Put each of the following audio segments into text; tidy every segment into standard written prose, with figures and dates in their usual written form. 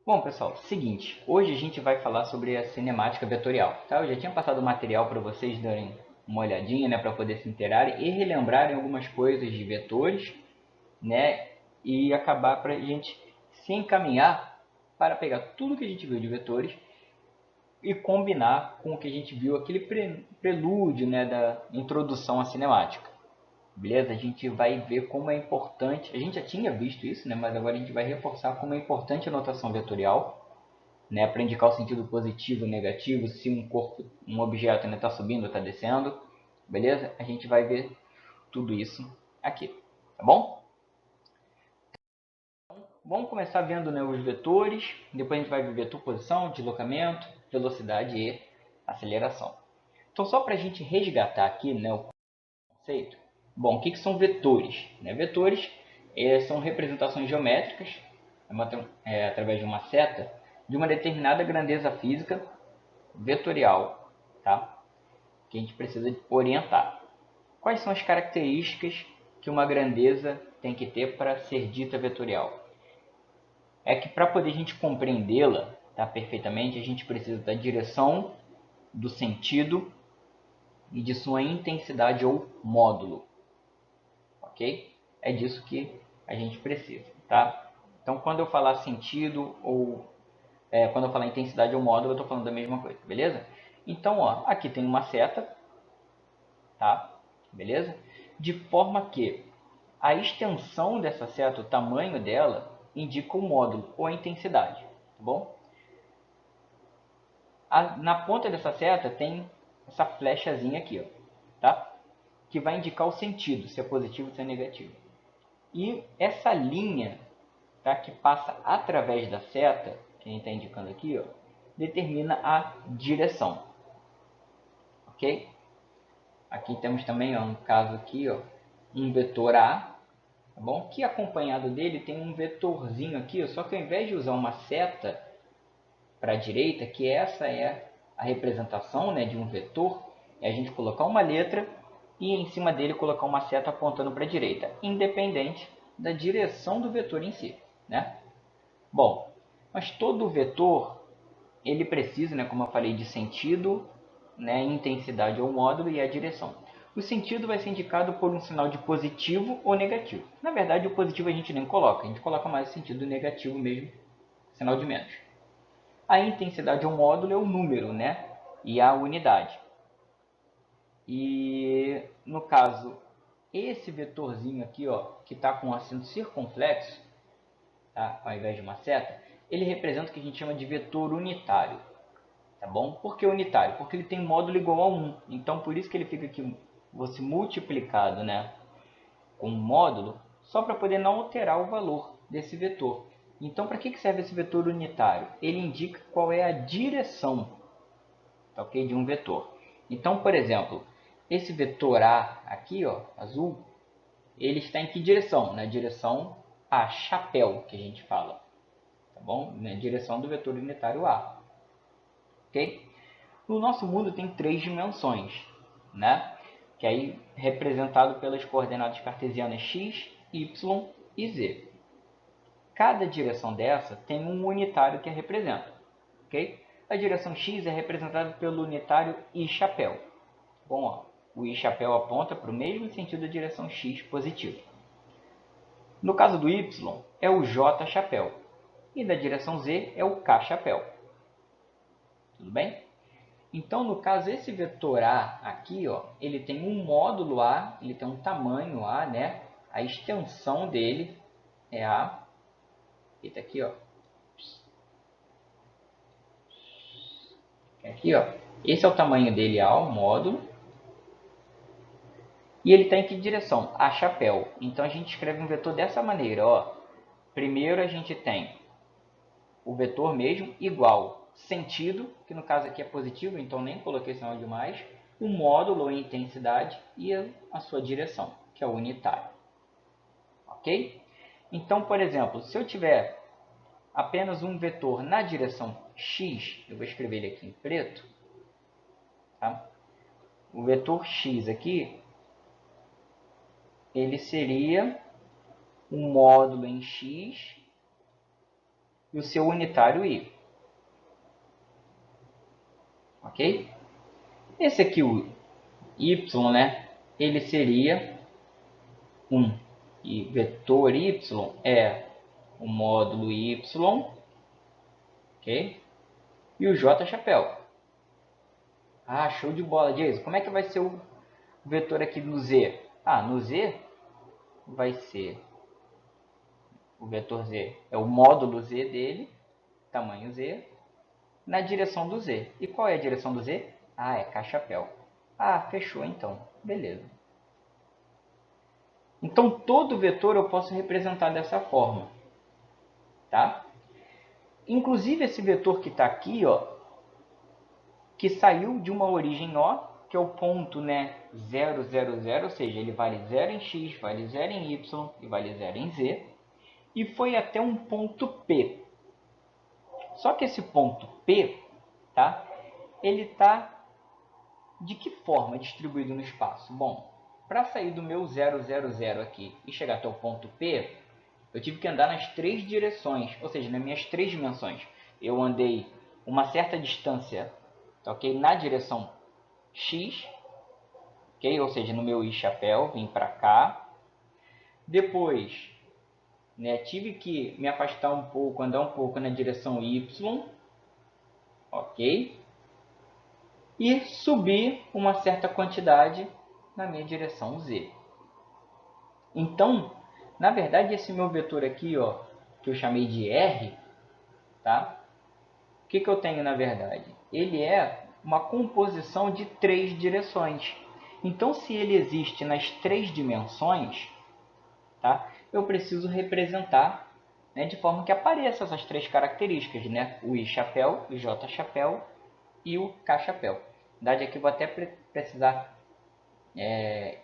Bom, pessoal, seguinte, hoje a gente vai falar sobre a cinemática vetorial, tá? Eu já tinha passado o material para vocês darem uma olhadinha, né, para poder se inteirarem e relembrarem algumas coisas de vetores, né, e acabar para a gente se encaminhar para pegar tudo que a gente viu de vetores e combinar com o que a gente viu, aquele prelúdio, né, da introdução à cinemática. Beleza? A gente vai ver como é importante, a gente já tinha visto isso, né, mas agora a gente vai reforçar como é importante a notação vetorial, né, para indicar o sentido positivo e negativo, se um objeto está subindo ou está descendo, beleza? A gente vai ver tudo isso aqui, tá bom? Vamos começar vendo, né, os vetores, depois a gente vai ver vetor posição, deslocamento, velocidade e aceleração. Então, só para a gente resgatar aqui, né, o conceito, bom, o que são vetores? Né? Vetores são representações geométricas, através de uma seta, de uma determinada grandeza física vetorial, tá? Que a gente precisa orientar. Quais são as características que uma grandeza tem que ter para ser dita vetorial? É que para poder a gente compreendê-la, tá, perfeitamente, a gente precisa da direção, do sentido e de sua intensidade ou módulo, ok? É disso que a gente precisa, tá? Então, quando eu falar sentido ou quando eu falar intensidade ou módulo, eu estou falando da mesma coisa, beleza? Então, ó, aqui tem uma seta, tá? Beleza? De forma que a extensão dessa seta, o tamanho dela, indica o módulo ou a intensidade, tá bom? Na ponta dessa seta tem essa flechazinha aqui, ó, tá? Que vai indicar o sentido, se é positivo ou se é negativo. E essa linha, tá, que passa através da seta, que a gente está indicando aqui, ó, determina a direção, ok? Aqui temos também, ó, um caso aqui, ó, um vetor A, tá bom? Que acompanhado dele tem um vetorzinho aqui, ó, só que ao invés de usar uma seta para a direita, que essa é a representação, né, de um vetor, é a gente colocar uma letra e em cima dele colocar uma seta apontando para a direita, independente da direção do vetor em si, né? Bom, mas todo vetor ele precisa, né, como eu falei, de sentido, né, intensidade ou módulo e a direção. O sentido vai ser indicado por um sinal de positivo ou negativo. Na verdade, o positivo a gente nem coloca, a gente coloca mais o sentido negativo mesmo, sinal de menos. A intensidade ou módulo é o número, né, e a unidade. E no caso, esse vetorzinho aqui, ó, que está com um acento circunflexo, tá, ao invés de uma seta, ele representa o que a gente chama de vetor unitário. Tá bom? Por que unitário? Porque ele tem módulo igual a 1. Então, por isso que ele fica aqui, você multiplicado, né, com um módulo, só para poder não alterar o valor desse vetor. Então, para que serve esse vetor unitário? Ele indica qual é a direção, tá, ok, de um vetor. Então, por exemplo, esse vetor A aqui, ó, azul, ele está em que direção? Na direção A, chapéu, que a gente fala. Tá bom? Na direção do vetor unitário A. Ok? No nosso mundo tem três dimensões, né? Que aí representado pelas coordenadas cartesianas x, y e z. Cada direção dessa tem um unitário que a representa, ok? A direção x é representada pelo unitário i chapéu. Bom, ó, o i chapéu aponta para o mesmo sentido da direção x positivo. No caso do y, é o j chapéu. E da direção z é o k chapéu. Tudo bem? Então, no caso, esse vetor A aqui, ó, ele tem um módulo A, ele tem um tamanho A, né? A extensão dele é A. Eita, aqui, ó. Aqui, ó. Esse é o tamanho dele A, o módulo. E ele está em que direção? A chapéu. Então, a gente escreve um vetor dessa maneira, ó. Primeiro, a gente tem o vetor mesmo, igual sentido, que no caso aqui é positivo, então nem coloquei sinal de mais, o módulo ou intensidade e a sua direção, que é o unitário. Ok? Então, por exemplo, se eu tiver apenas um vetor na direção x, eu vou escrever ele aqui em preto, tá? O vetor x aqui, ele seria um módulo em x e o seu unitário i. Ok? Esse aqui, o y, né? Ele seria 1. E vetor y é o módulo y, ok? E o j chapéu. Ah, show de bola, Jason. Como é que vai ser o vetor aqui no z? Ah, no z vai ser o vetor z, é o módulo z dele, tamanho z, na direção do z. E qual é a direção do z? Ah, é K-chapéu. Ah, fechou então. Beleza. Então, todo vetor eu posso representar dessa forma. Tá? Inclusive, esse vetor que está aqui, ó, que saiu de uma origem O, que é o ponto, né, 0, 0, 0, ou seja, ele vale 0 em x, vale 0 em y e vale 0 em z, e foi até um ponto P. Só que esse ponto P, tá, ele está de que forma distribuído no espaço? Bom, para sair do meu 0, 0, 0 aqui e chegar até o ponto P, eu tive que andar nas 3 direções, ou seja, nas minhas 3 dimensões. Eu andei uma certa distância, ok, na direção x, ok, ou seja, no meu i chapéu, vim para cá. Depois, né, tive que me afastar um pouco, andar um pouco na direção y, ok, e subir uma certa quantidade na minha direção z. Então, na verdade, esse meu vetor aqui, ó, que eu chamei de r, tá? O que eu tenho na verdade? Ele é uma composição de 3 direções. Então, se ele existe nas 3 dimensões, tá? Eu preciso representar, né, de forma que apareçam essas 3 características, né? O i chapéu, o j chapéu e o k chapéu. Na verdade, aqui eu vou até precisar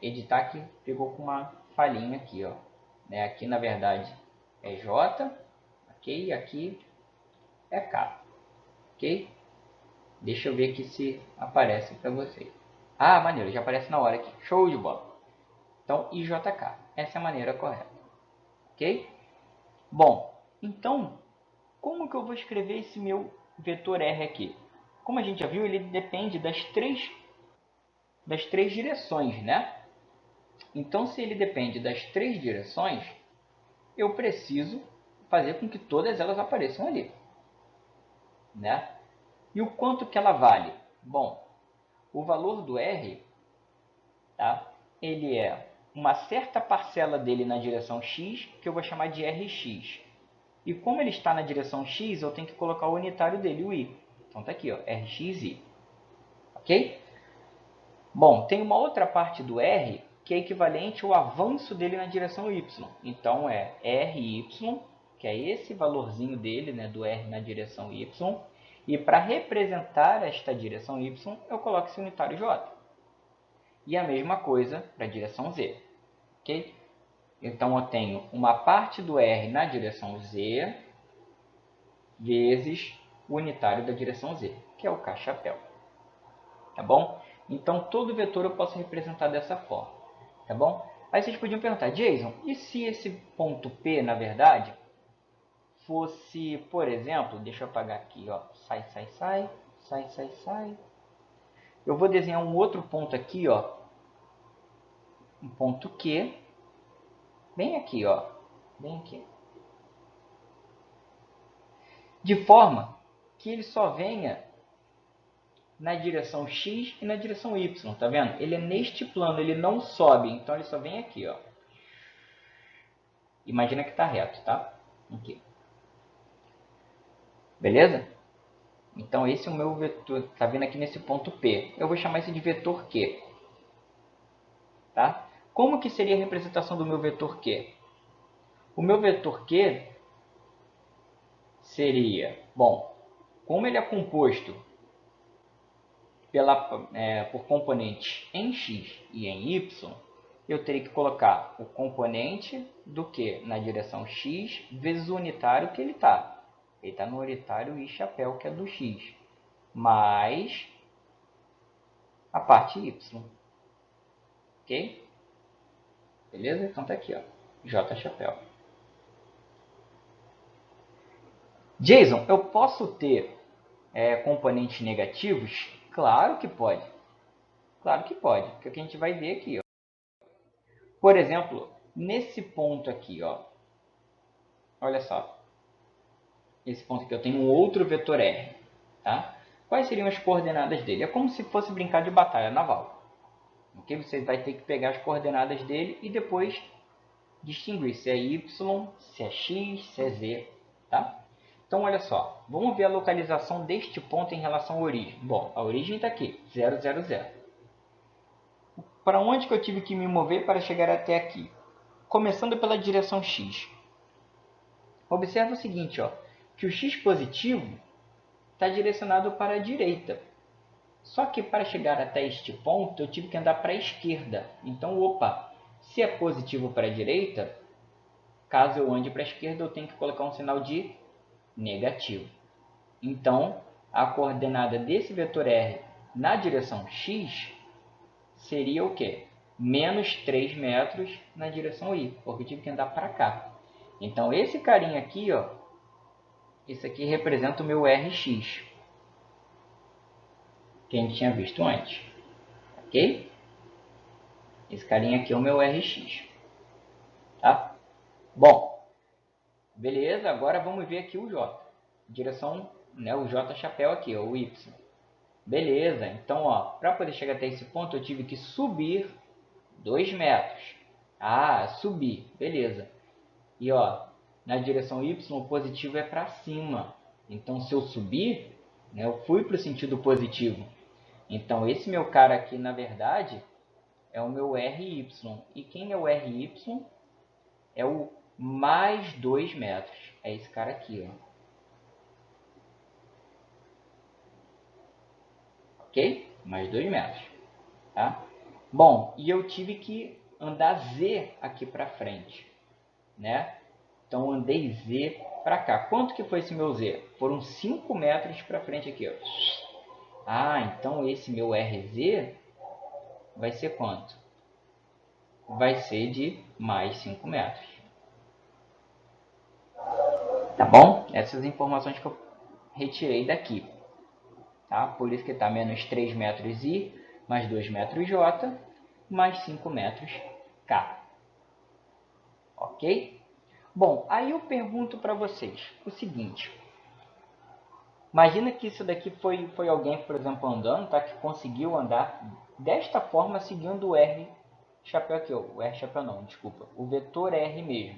editar, que pegou com uma falhinha aqui, ó. Né? Aqui, na verdade, é j, ok? E aqui é k, ok? Deixa eu ver aqui se aparece para vocês. Ah, maneiro, já aparece na hora aqui. Show de bola. Então, IJK. Essa é a maneira correta. Ok? Bom, então, como que eu vou escrever esse meu vetor R aqui? Como a gente já viu, ele depende das três direções, né? Então, se ele depende das 3 direções, eu preciso fazer com que todas elas apareçam ali, né? E o quanto que ela vale? Bom, o valor do R, tá? Ele é uma certa parcela dele na direção x, que eu vou chamar de Rx. E como ele está na direção x, eu tenho que colocar o unitário dele, o i. Então tá aqui, ó, Rxi. Ok? Bom, tem uma outra parte do R que é equivalente ao avanço dele na direção y. Então é Ry, que é esse valorzinho dele, né, do R na direção y. E para representar esta direção y, eu coloco esse unitário j. E a mesma coisa para a direção z. Ok? Então eu tenho uma parte do R na direção z vezes o unitário da direção z, que é o k chapéu. Tá bom? Então todo vetor eu posso representar dessa forma. Tá bom? Aí vocês podiam perguntar, Jason, e se esse ponto P, na verdade, fosse, por exemplo, deixa eu apagar aqui, ó, sai, sai, sai, sai, sai, sai. Eu vou desenhar um outro ponto aqui, ó, um ponto Q, bem aqui, ó, bem aqui. De forma que ele só venha na direção x e na direção y, tá vendo? Ele é neste plano, ele não sobe, então ele só vem aqui, ó. Imagina que está reto, tá? Aqui. Beleza? Então esse é o meu vetor, tá vendo aqui nesse ponto P. Eu vou chamar esse de vetor Q. Tá? Como que seria a representação do meu vetor Q? O meu vetor Q seria, bom, como ele é composto por componentes em x e em y, eu teria que colocar o componente do Q na direção x vezes o unitário que ele está. Ele está no unitário i chapéu, que é do x, mais a parte y. Ok? Beleza? Então tá aqui, ó, j chapéu. Jason, eu posso ter componentes negativos? Claro que pode. Claro que pode, porque é o que a gente vai ver aqui. Ó. Por exemplo, nesse ponto aqui, ó, olha só. Esse ponto aqui eu tenho um outro vetor R. Tá? Quais seriam as coordenadas dele? É como se fosse brincar de batalha naval. Okay? Você vai ter que pegar as coordenadas dele e depois distinguir se é Y, se é X, se é Z. Tá? Então, olha só. Vamos ver a localização deste ponto em relação à origem. Bom, a origem está aqui, 0, 0, 0. Para onde que eu tive que me mover para chegar até aqui? Começando pela direção X. Observe o seguinte, ó, que o X positivo está direcionado para a direita. Só que para chegar até este ponto, eu tive que andar para a esquerda. Então, opa, se é positivo para a direita, caso eu ande para a esquerda, eu tenho que colocar um sinal de negativo. Então, a coordenada desse vetor R na direção X seria o quê? Menos 3 metros na direção Y, porque eu tive que andar para cá. Então, esse carinha aqui, ó, esse aqui representa o meu RX, que a gente tinha visto antes. Ok? Esse carinha aqui é o meu RX. Tá? Bom, beleza. Agora vamos ver aqui o J. Direção, né, o J chapéu aqui, ó, o Y. Beleza. Então, ó, para poder chegar até esse ponto, eu tive que subir 2 metros. Ah, subir. Beleza. E, ó, na direção Y, o positivo é para cima. Então, se eu subir, né, eu fui para o sentido positivo. Então, esse meu cara aqui, na verdade, é o meu RY. E quem é o RY? É o mais 2 metros. É esse cara aqui, ó. Ok? Mais 2 metros. Tá? Bom, e eu tive que andar Z aqui para frente, né? Então, andei Z para cá. Quanto que foi esse meu Z? Foram 5 metros para frente aqui, ó. Ah, então esse meu RZ vai ser quanto? Vai ser de mais 5 metros. Tá bom? Essas informações que eu retirei daqui. Tá? Por isso que está menos 3 metros I, mais 2 metros J, mais 5 metros K. Ok? Bom, aí eu pergunto para vocês o seguinte. Imagina que isso daqui foi alguém, por exemplo, andando, tá? Que conseguiu andar desta forma seguindo o R chapéu aqui. O R chapéu não, desculpa. O vetor R mesmo.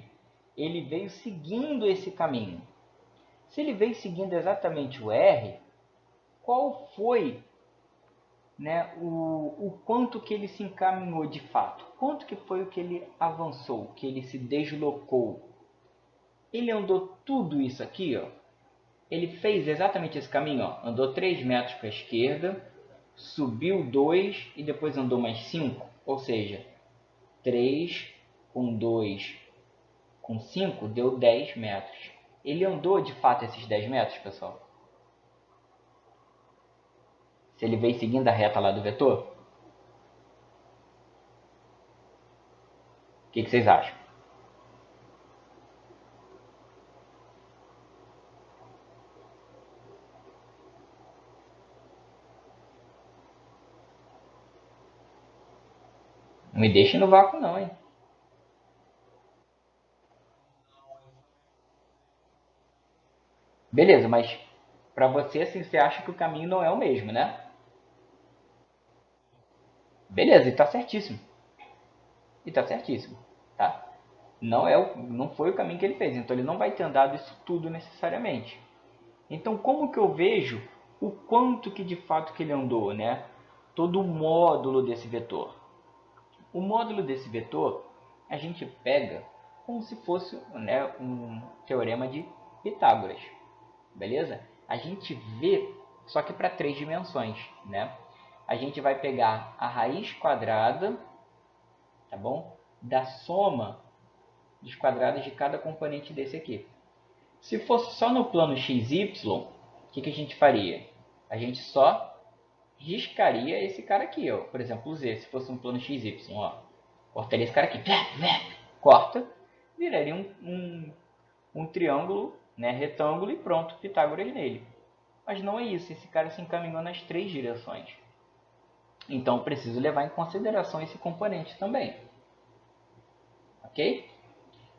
Ele veio seguindo esse caminho. Se ele veio seguindo exatamente o R, qual foi, né, o quanto que ele se encaminhou de fato? Quanto que foi o que ele avançou, que ele se deslocou? Ele andou tudo isso aqui, ó. Ele fez exatamente esse caminho, ó. Andou 3 metros para a esquerda, subiu 2 e depois andou mais 5. Ou seja, 3 com 2 com 5 deu 10 metros. Ele andou de fato esses 10 metros, pessoal? Se ele veio seguindo a reta lá do vetor? O que vocês acham? Não me deixe no vácuo não, hein? Beleza, mas para você, assim, você acha que o caminho não é o mesmo, né? Beleza, e tá certíssimo. E tá certíssimo, tá? Não foi o caminho que ele fez, então ele não vai ter andado isso tudo necessariamente. Então, como que eu vejo o quanto que de fato que ele andou, né? Todo o módulo desse vetor. O módulo desse vetor a gente pega como se fosse, né, um teorema de Pitágoras, beleza? A gente vê só que para 3 dimensões, né? A gente vai pegar a raiz quadrada, tá bom? Da soma dos quadrados de cada componente desse aqui. Se fosse só no plano XY, o que a gente faria? A gente só riscaria esse cara aqui, ó. Por exemplo, o Z, se fosse um plano XY, ó. Cortaria esse cara aqui, corta, viraria um triângulo né, retângulo e pronto, Pitágoras nele. Mas não é isso, esse cara se encaminhou nas 3 direções. Então, eu preciso levar em consideração esse componente também. Ok?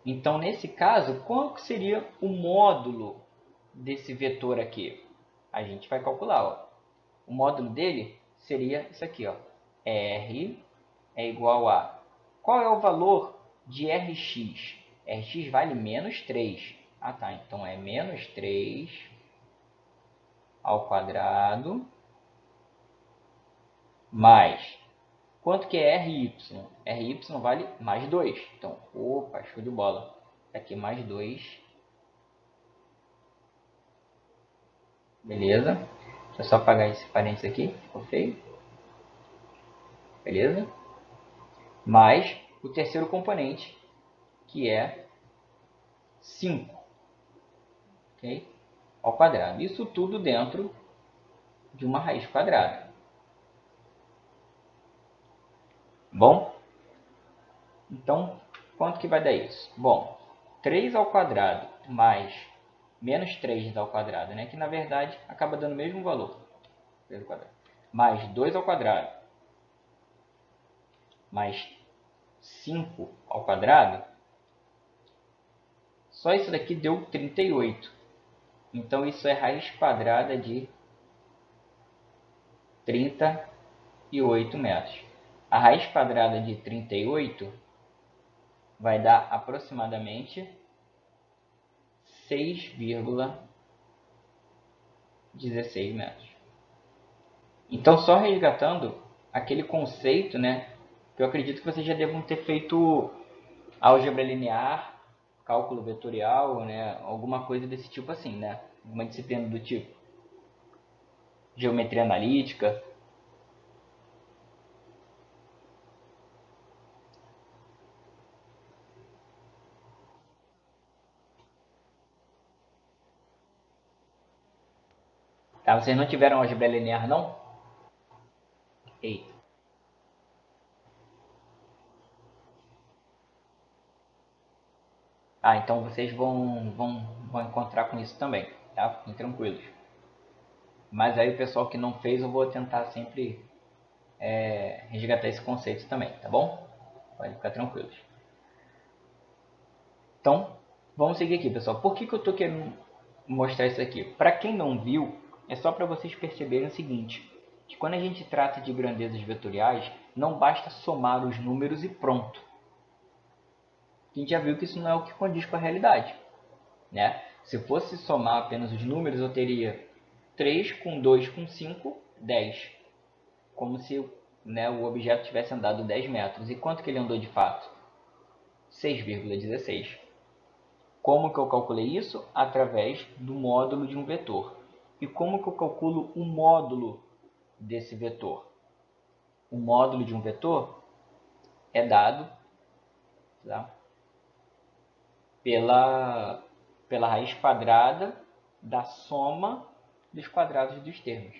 Então, nesse caso, qual seria o módulo desse vetor aqui? A gente vai calcular. Ó. O módulo dele seria isso aqui. Ó. R é igual a... Qual é o valor de Rx? Rx vale menos 3. Ah, tá. Então, é menos 3 ao quadrado mais... Quanto que é Ry? Ry vale mais 2. Então, opa, show de bola. Aqui mais 2. Beleza? Deixa eu só apagar esse parênteses aqui. Ficou feio. Beleza? Mais o terceiro componente, que é 5. Ok? Ao quadrado. Isso tudo dentro de uma raiz quadrada. Bom? Então, quanto que vai dar isso? Bom, 3 ao quadrado mais menos 3 ao quadrado, né? Que na verdade acaba dando o mesmo valor. 3 ao quadrado. Mais 2 ao quadrado mais 5 ao quadrado. Só isso daqui deu 38. Então isso é raiz quadrada de 38 metros. A raiz quadrada de 38 vai dar aproximadamente 6,16 metros. Então, só resgatando aquele conceito, né, que eu acredito que vocês já devam ter feito álgebra linear, cálculo vetorial, né, alguma coisa desse tipo assim, né, uma disciplina do tipo geometria analítica. Tá, vocês não tiveram álgebra linear, não? Eita. Ah, então vocês vão encontrar com isso também, tá? Fiquem tranquilos. Mas aí o pessoal que não fez, eu vou tentar sempre resgatar esse conceito também, tá bom? Pode ficar tranquilos. Então, vamos seguir aqui, pessoal. Por que eu estou querendo mostrar isso aqui? Para quem não viu, é só para vocês perceberem o seguinte, que quando a gente trata de grandezas vetoriais, não basta somar os números e pronto. A gente já viu que isso não é o que condiz com a realidade. Né? Se fosse somar apenas os números, eu teria 3 com 2 com 5, 10. Como se, né, o objeto tivesse andado 10 metros. E quanto que ele andou de fato? 6,16. Como que eu calculei isso? Através do módulo de um vetor. E como que eu calculo o módulo desse vetor? O módulo de um vetor é dado, tá, pela raiz quadrada da soma dos quadrados dos termos.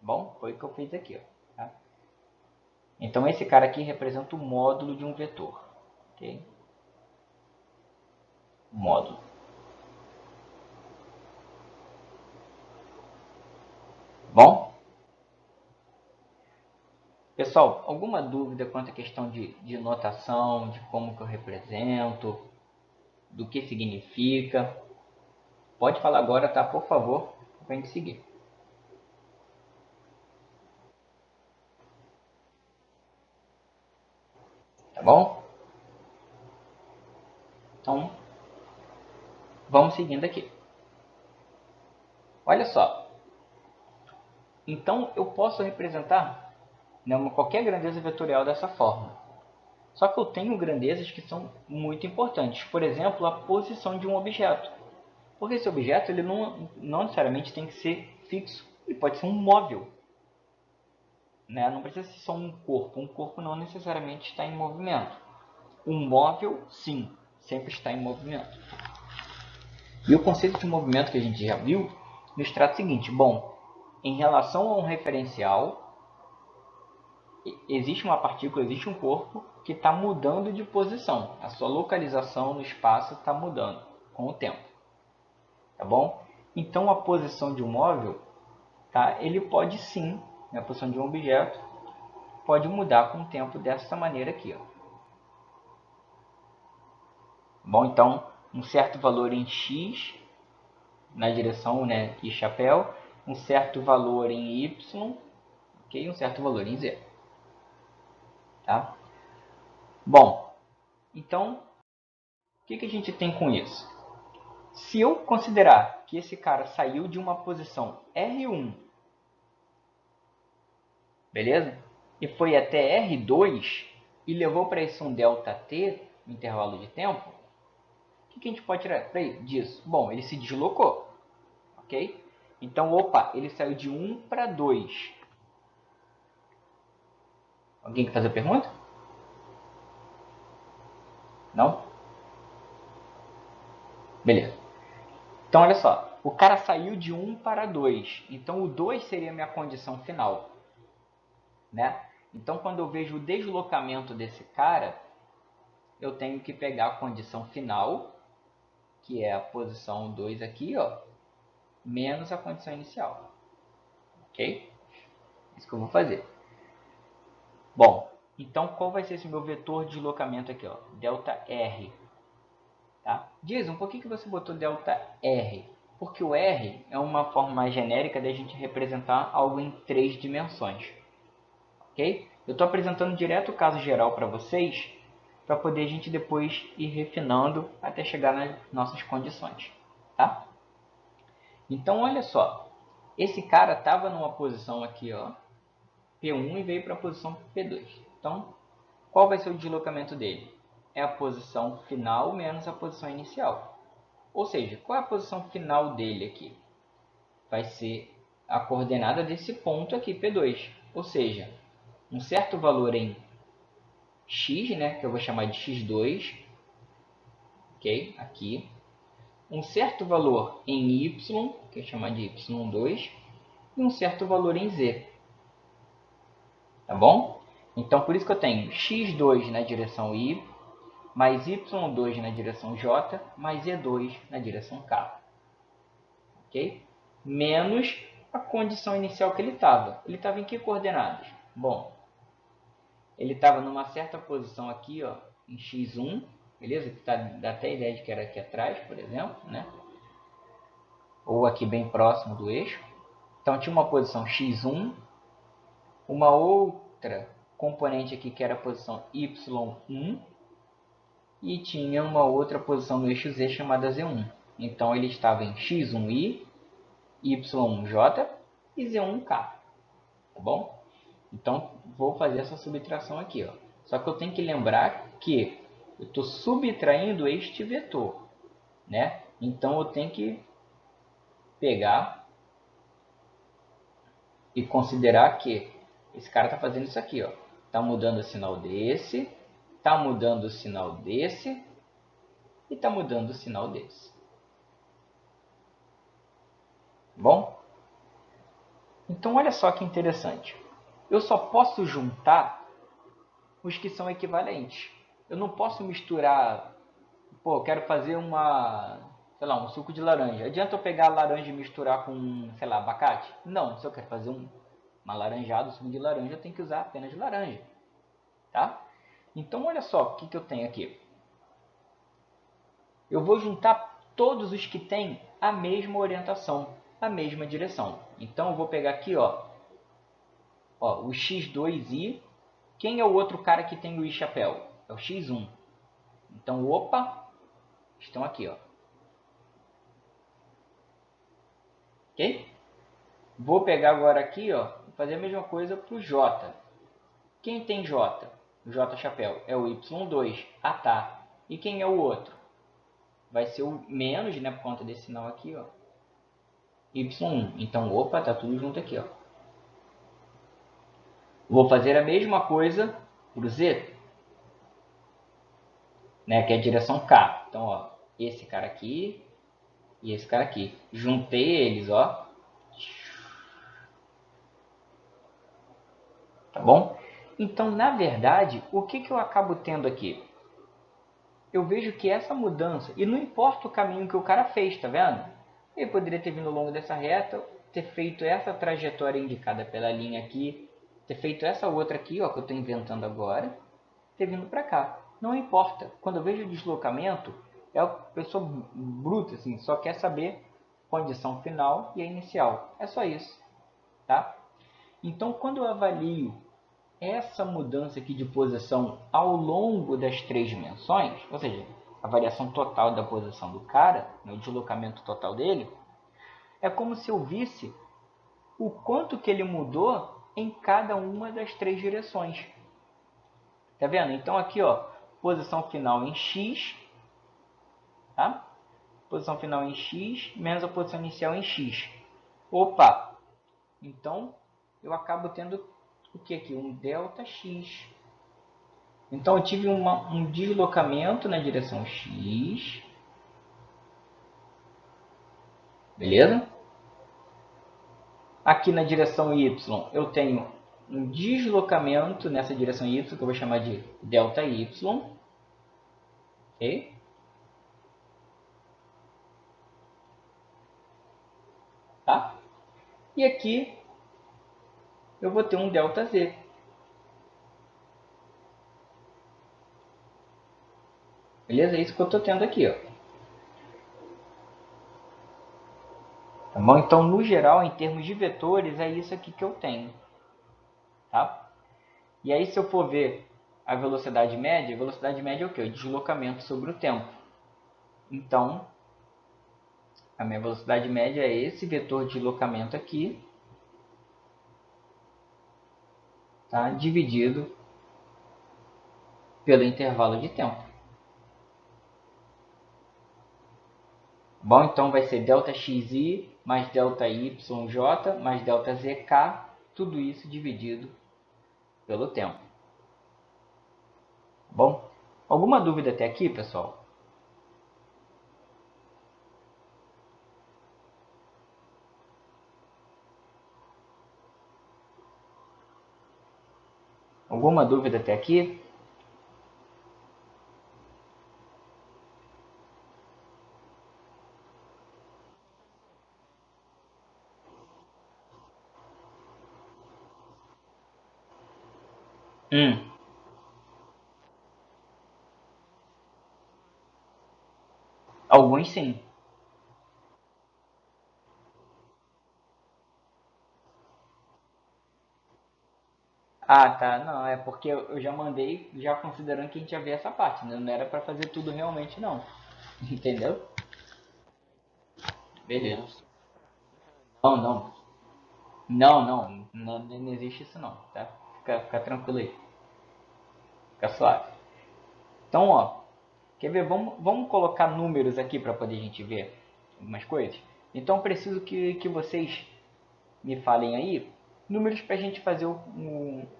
Bom, foi o que eu fiz aqui. Ó, tá? Então, esse cara aqui representa o módulo de um vetor. Okay? Módulo. Bom? Pessoal, alguma dúvida quanto à questão de notação, de como que eu represento, do que significa? Pode falar agora, tá? Por favor, para a gente seguir. Tá bom? Então, vamos seguindo aqui. Olha só. Então, eu posso representar, né, qualquer grandeza vetorial dessa forma. Só que eu tenho grandezas que são muito importantes. Por exemplo, a posição de um objeto. Porque esse objeto ele não necessariamente tem que ser fixo. Ele pode ser um móvel. Né? Não precisa ser só um corpo. Um corpo não necessariamente está em movimento. Um móvel, sim, sempre está em movimento. E o conceito de movimento que a gente já viu nos trata o seguinte. Bom, em relação a um referencial, existe uma partícula, existe um corpo que está mudando de posição. A sua localização no espaço está mudando com o tempo. tá bom? Então, a posição de um móvel, tá? Ele pode sim, a posição de um objeto, pode mudar com o tempo dessa maneira aqui, ó. Bom, então, um certo valor em x, na direção, né, e chapéu, um certo valor em y, ok? Um certo valor em z. Tá? Bom, então, o que a gente tem com isso? Se eu considerar que esse cara saiu de uma posição R1, beleza? E foi até R2 e levou para isso um ΔT, no intervalo de tempo, o que a gente pode tirar disso? Bom, ele se deslocou, ok? Então, opa, ele saiu de 1 para 2. Alguém quer fazer a pergunta? Não? Beleza. Então, olha só. O cara saiu de 1 para 2. Então, o 2 seria a minha condição final. Né? Então, quando eu vejo o deslocamento desse cara, eu tenho que pegar a condição final, que é a posição 2 aqui, ó, menos a condição inicial. Ok? Isso que eu vou fazer. Bom, então qual vai ser esse meu vetor de deslocamento aqui, ó? ΔR. Tá? Jason, por que você botou ΔR? Porque o R é uma forma mais genérica da gente representar algo em 3 dimensões. Ok? Eu estou apresentando direto o caso geral para vocês, para poder a gente depois ir refinando até chegar nas nossas condições. Tá? Então, olha só. Esse cara estava numa posição aqui, ó, P1, e veio para a posição P2. Então, qual vai ser o deslocamento dele? É a posição final menos a posição inicial. Ou seja, qual é a posição final dele aqui? Vai ser a coordenada desse ponto aqui, P2. Ou seja, um certo valor em x, né, que eu vou chamar de x2, ok? Aqui. Um certo valor em y, que eu vou chamar de y2, e um certo valor em z. Tá bom? Então, por isso que eu tenho x2 na direção y, mais y2 na direção j, mais z2 na direção k. Ok? Menos a condição inicial que ele estava. Ele estava em que coordenadas? Bom, ele estava numa certa posição aqui, ó, em x1, beleza? Que dá até a ideia de que era aqui atrás, por exemplo, né? Ou aqui bem próximo do eixo. Então tinha uma posição x1, uma outra componente aqui que era a posição y1, e tinha uma outra posição no eixo z chamada z1. Então ele estava em x1i, y1j e z1k, tá bom? Então vou fazer essa subtração aqui, ó. Só que eu tenho que lembrar que eu estou subtraindo este vetor, né? Então eu tenho que pegar e considerar que esse cara está fazendo isso aqui, ó. Está mudando o sinal desse, está mudando o sinal desse e está mudando o sinal desse. Bom? Então olha só que interessante. Eu só posso juntar os que são equivalentes. Eu não posso misturar. Pô, eu quero fazer um suco de laranja. Adianta eu pegar a laranja e misturar com, sei lá, abacate? Não, se eu quero fazer uma laranjada, um suco de laranja, eu tenho que usar apenas laranja. Tá? Então olha só o que eu tenho aqui. Eu vou juntar todos os que têm a mesma orientação, a mesma direção. Então eu vou pegar aqui, ó, o x2i. Quem é o outro cara que tem o i chapéu? É o x1. Então, opa, estão aqui, ó. Ok? Vou pegar agora aqui, ó, e fazer a mesma coisa para o j. Quem tem j? O j chapéu é o y2. Ah, tá. E quem é o outro? Vai ser o menos, né, por conta desse sinal aqui, ó. y1. Então, opa, tá tudo junto aqui, ó. Vou fazer a mesma coisa para o z, né, que é a direção k. Então, ó, esse cara aqui e esse cara aqui. Juntei eles, ó. Tá bom? Então, na verdade, o que eu acabo tendo aqui? Eu vejo que essa mudança, e não importa o caminho que o cara fez, tá vendo? Ele poderia ter vindo ao longo dessa reta, ter feito essa trajetória indicada pela linha aqui, ter feito essa outra aqui, ó, que eu estou inventando agora, ter vindo para cá. Não importa. Quando eu vejo deslocamento, é a pessoa bruta, assim, só quer saber condição final e a inicial. É só isso, tá? Então, quando eu avalio essa mudança aqui de posição ao longo das três dimensões, ou seja, a variação total da posição do cara, o deslocamento total dele, é como se eu visse o quanto que ele mudou em cada uma das três direções. Tá vendo? Então aqui, ó, posição final em x, tá? Posição final em x menos a posição inicial em x. Opa! Então eu acabo tendo o que aqui? Um delta x. Então eu tive um deslocamento na direção x, beleza? Aqui na direção y eu tenho um deslocamento nessa direção y, que eu vou chamar de delta y, ok? Tá? E aqui eu vou ter um delta z. Beleza? É isso que eu estou tendo aqui, ó. Tá bom? Então, no geral, em termos de vetores, é isso aqui que eu tenho. Tá? E aí, se eu for ver a velocidade média é o quê? O deslocamento sobre o tempo. Então, a minha velocidade média é esse vetor de deslocamento aqui, tá? Dividido pelo intervalo de tempo. Bom, então vai ser ΔXi mais ΔYJ mais ΔZK, tudo isso dividido pelo tempo. Bom, alguma dúvida até aqui, pessoal? Alguma dúvida até aqui? Hum, alguns sim. Ah, tá. Não, é porque eu já mandei, já considerando que a gente ia ver essa parte, né? Não era para fazer tudo realmente, não. Entendeu? Beleza. Não, não. Não, não. Não existe isso não, tá? Fica tranquilo aí. Fica suave. Então, ó, quer ver? Vamos colocar números aqui para poder a gente ver algumas coisas. Então, preciso que vocês me falem aí números para a gente fazer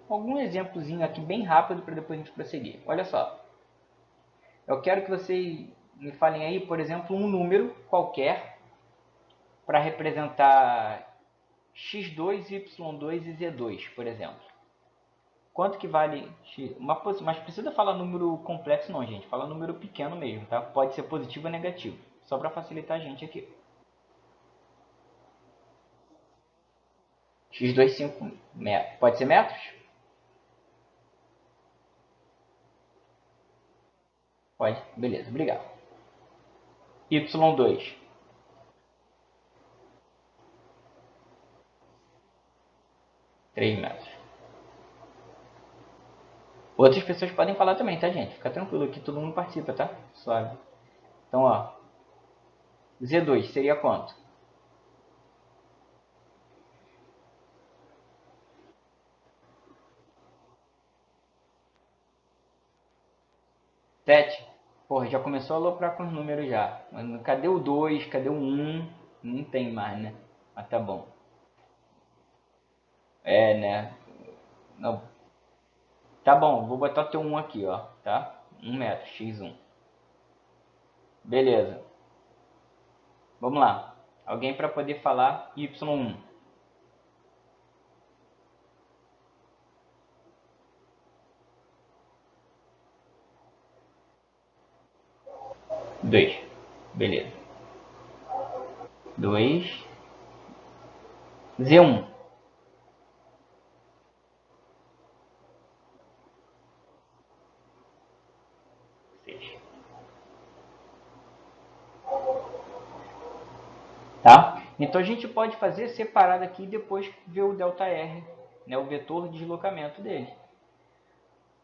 algum exemplozinho aqui bem rápido para depois a gente prosseguir. Olha só, eu quero que vocês me falem aí, por exemplo, um número qualquer para representar x2, y2 e z2, por exemplo. Quanto que vale x? Mas precisa falar número complexo não, gente. Fala número pequeno mesmo, tá? Pode ser positivo ou negativo. Só para facilitar a gente aqui. x2, 5 metros. Pode ser metros? Pode. Beleza, obrigado. y2. 3 metros. Outras pessoas podem falar também, tá, gente? Fica tranquilo aqui, todo mundo participa, tá? Suave. Então, ó. Z2 seria quanto? 7. Porra, já começou a aloprar com os números já. Mas cadê o 2? Cadê o 1? Não tem mais, né? Mas tá bom. É, né? Não. Tá bom, vou botar o teu 1 aqui, ó. Tá? 1 metro, x1. Beleza. Vamos lá. Alguém para poder falar y1. 2. Beleza. 2 Z1. Tá? Então a gente pode fazer separado aqui e depois ver o ΔR, né, o vetor de deslocamento dele.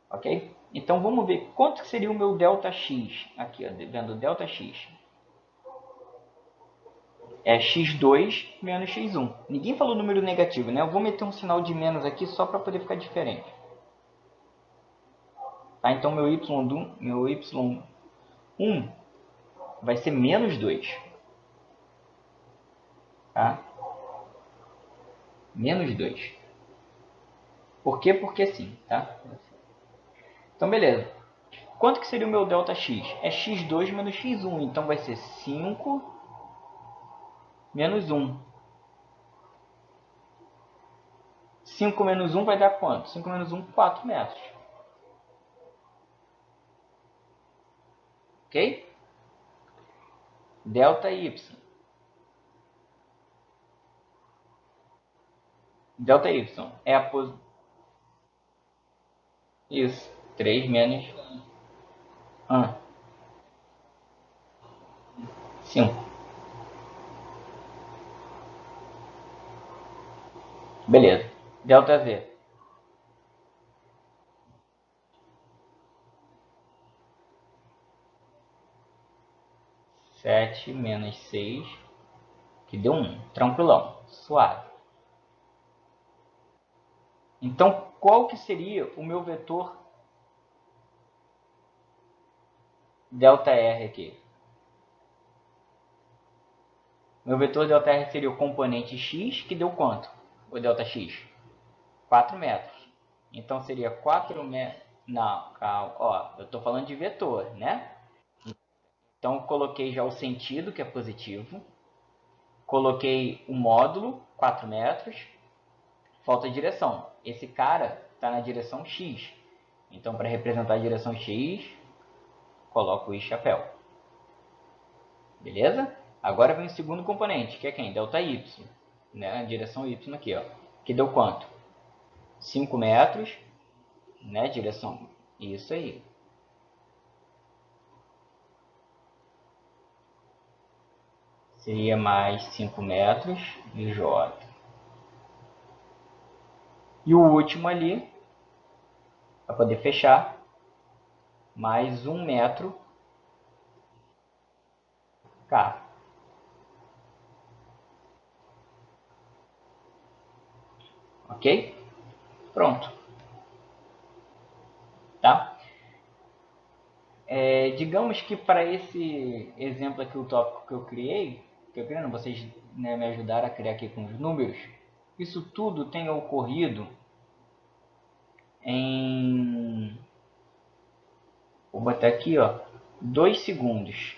Ok? Então vamos ver quanto seria o meu ΔX. Aqui, ó, vendo ΔX. É x2 menos x1. Ninguém falou número negativo, né? Eu vou meter um sinal de menos aqui só para poder ficar diferente. Tá? Então meu y1 vai ser menos 2. Tá? Menos 2. Por quê? Porque sim. Tá? Então beleza. Quanto que seria o meu ΔX? É x2 menos x1. Então vai ser 5 menos 1. 5 menos 1 vai dar quanto? 5 menos 1, 4 metros. Ok? ΔY. ΔY é a posição. Isso. 3 menos 5. Beleza. ΔZ. 7 menos 6, que deu 1. Tranquilão. Suave. Então, qual que seria o meu vetor ΔR aqui? Meu vetor ΔR seria o componente x, que deu quanto? O ΔX? 4 metros. Então, seria 4 metros... Não, calma. Ó, eu estou falando de vetor, né? Então, coloquei já o sentido, que é positivo. Coloquei o módulo, 4 metros. Falta a direção. Esse cara está na direção x. Então, para representar a direção x, coloco o chapéu. Beleza? Agora vem o segundo componente, que é quem? ΔY. Né? A direção y aqui, ó. Que deu quanto? 5 metros, né? Direção. Isso aí. Seria mais 5 metros de J. E o último ali, para poder fechar, mais 1 metro K. Ok? Pronto. Tá? Digamos que para esse exemplo aqui, o tópico que eu criei, não, vocês, né, me ajudaram a criar aqui com os números, isso tudo tenha ocorrido em, vou botar aqui, ó, 2 segundos.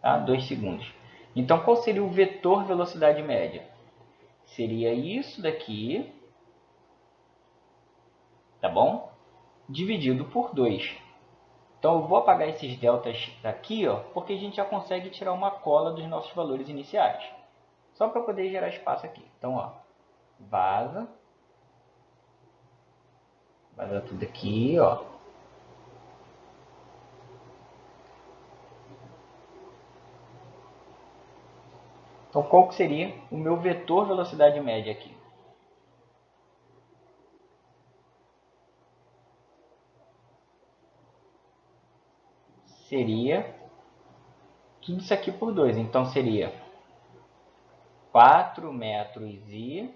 Tá? 2 segundos. Então, qual seria o vetor velocidade média? Seria isso daqui, tá bom? Dividido por 2. Então, eu vou apagar esses deltas aqui, ó, porque a gente já consegue tirar uma cola dos nossos valores iniciais. Só para poder gerar espaço aqui. Então, ó, vaza tudo aqui, ó. Então, qual que seria o meu vetor velocidade média aqui? Seria tudo isso aqui por 2. Então, seria 4 metros I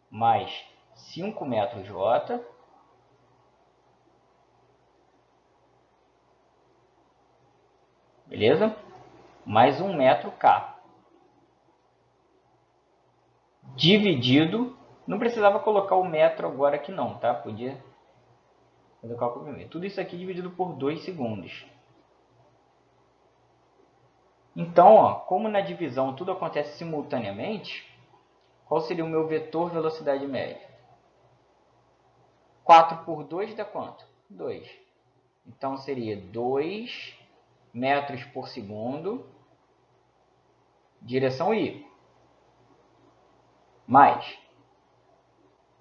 mais 5 metros J beleza? Mais 1 metro K. Dividido, não precisava colocar o metro agora aqui não, tá? Podia fazer o cálculo primeiro. Tudo isso aqui dividido por 2 segundos. Então, ó, como na divisão tudo acontece simultaneamente, qual seria o meu vetor velocidade média? 4 por 2 dá quanto? 2. Então, seria 2 metros por segundo, direção y, mais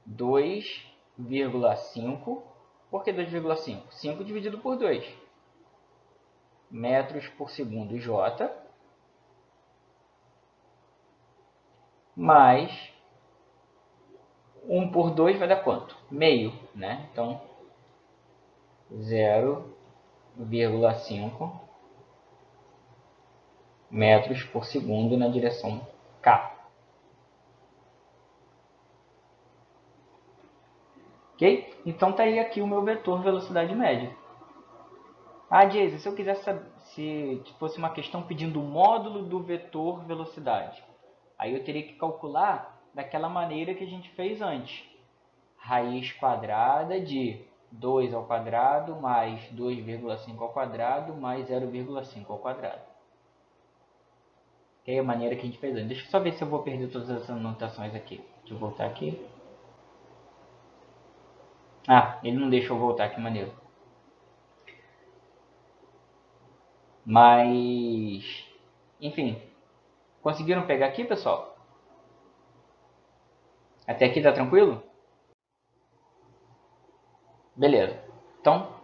2,5, por que 2,5? 5 dividido por 2, metros por segundo j, mais 1 por 2 vai dar quanto? Meio, né? Então, 0,5 metros por segundo na direção K. Ok? Então tá aí aqui o meu vetor velocidade média. Ah, Jason, se eu quisesse saber, se fosse uma questão pedindo o módulo do vetor velocidade, aí eu teria que calcular daquela maneira que a gente fez antes. Raiz quadrada de 2 ao quadrado mais 2,5 ao quadrado mais 0,5 ao quadrado. Que é a maneira que a gente fez antes. Deixa eu só ver se eu vou perder todas as anotações aqui. Deixa eu voltar aqui. Ah, ele não deixa eu voltar, que maneiro. Mas, enfim, conseguiram pegar aqui, pessoal? Até aqui tá tranquilo? Beleza. Então,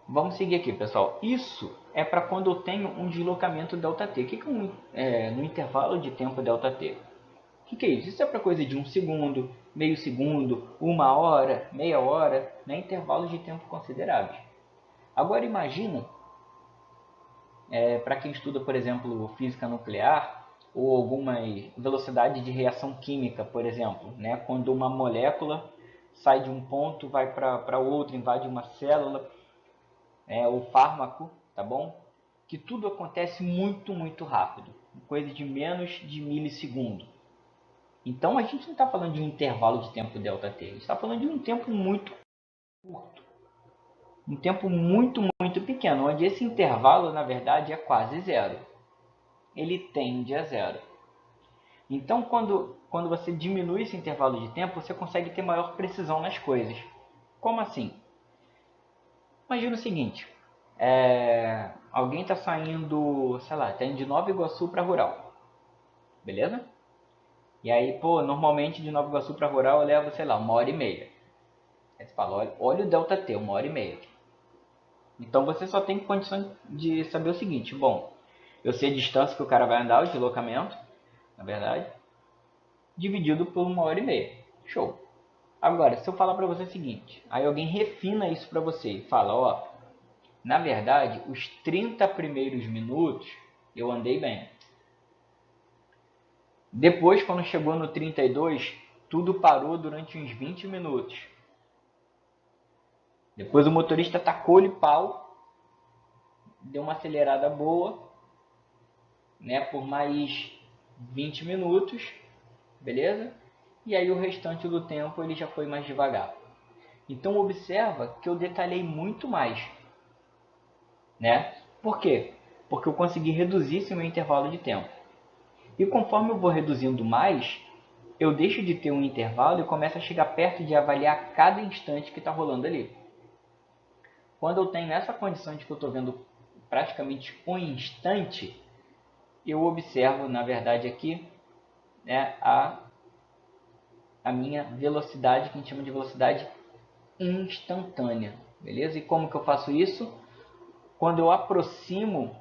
vamos seguir aqui, pessoal. Isso é para quando eu tenho um deslocamento ΔT. O que é no intervalo de tempo ΔT? O que é isso? Isso é para coisa de 1 segundo, meio segundo, 1 hora, meia hora, né? Intervalos de tempo consideráveis. Agora imagina, para quem estuda, por exemplo, física nuclear ou alguma velocidade de reação química, por exemplo, né? Quando uma molécula sai de um ponto, vai para outro, invade uma célula, o fármaco, tá bom? Que tudo acontece muito, muito rápido, coisa de menos de milissegundo. Então a gente não está falando de um intervalo de tempo ΔT, a gente está falando de um tempo muito curto, um tempo muito, muito pequeno, onde esse intervalo, na verdade, é quase zero. Ele tende a zero. Então, quando você diminui esse intervalo de tempo, você consegue ter maior precisão nas coisas. Como assim? Imagina o seguinte, alguém está saindo, sei lá, tá indo de Nova Iguaçu para Rural, beleza? E aí, normalmente de Nova Iguaçu para Rural eu levo, sei lá, 1h30. Aí você fala, olha o ΔT, 1h30. Então você só tem condição de saber o seguinte, bom, eu sei a distância que o cara vai andar, o deslocamento, na verdade, dividido por 1h30. Show. Agora, se eu falar para você o seguinte, aí alguém refina isso para você e fala, na verdade, os 30 primeiros minutos eu andei bem. Depois, quando chegou no 32, tudo parou durante uns 20 minutos. Depois o motorista tacou-lhe pau, deu uma acelerada boa, né, por mais 20 minutos, beleza? E aí o restante do tempo ele já foi mais devagar. Então observa que eu detalhei muito mais, né? Por quê? Porque eu consegui reduzir esse meu intervalo de tempo. E conforme eu vou reduzindo mais, eu deixo de ter um intervalo e começo a chegar perto de avaliar cada instante que está rolando ali. Quando eu tenho essa condição de que eu estou vendo praticamente um instante, eu observo, na verdade, aqui, né, a minha velocidade, que a gente chama de velocidade instantânea. Beleza? E como que eu faço isso? Quando eu aproximo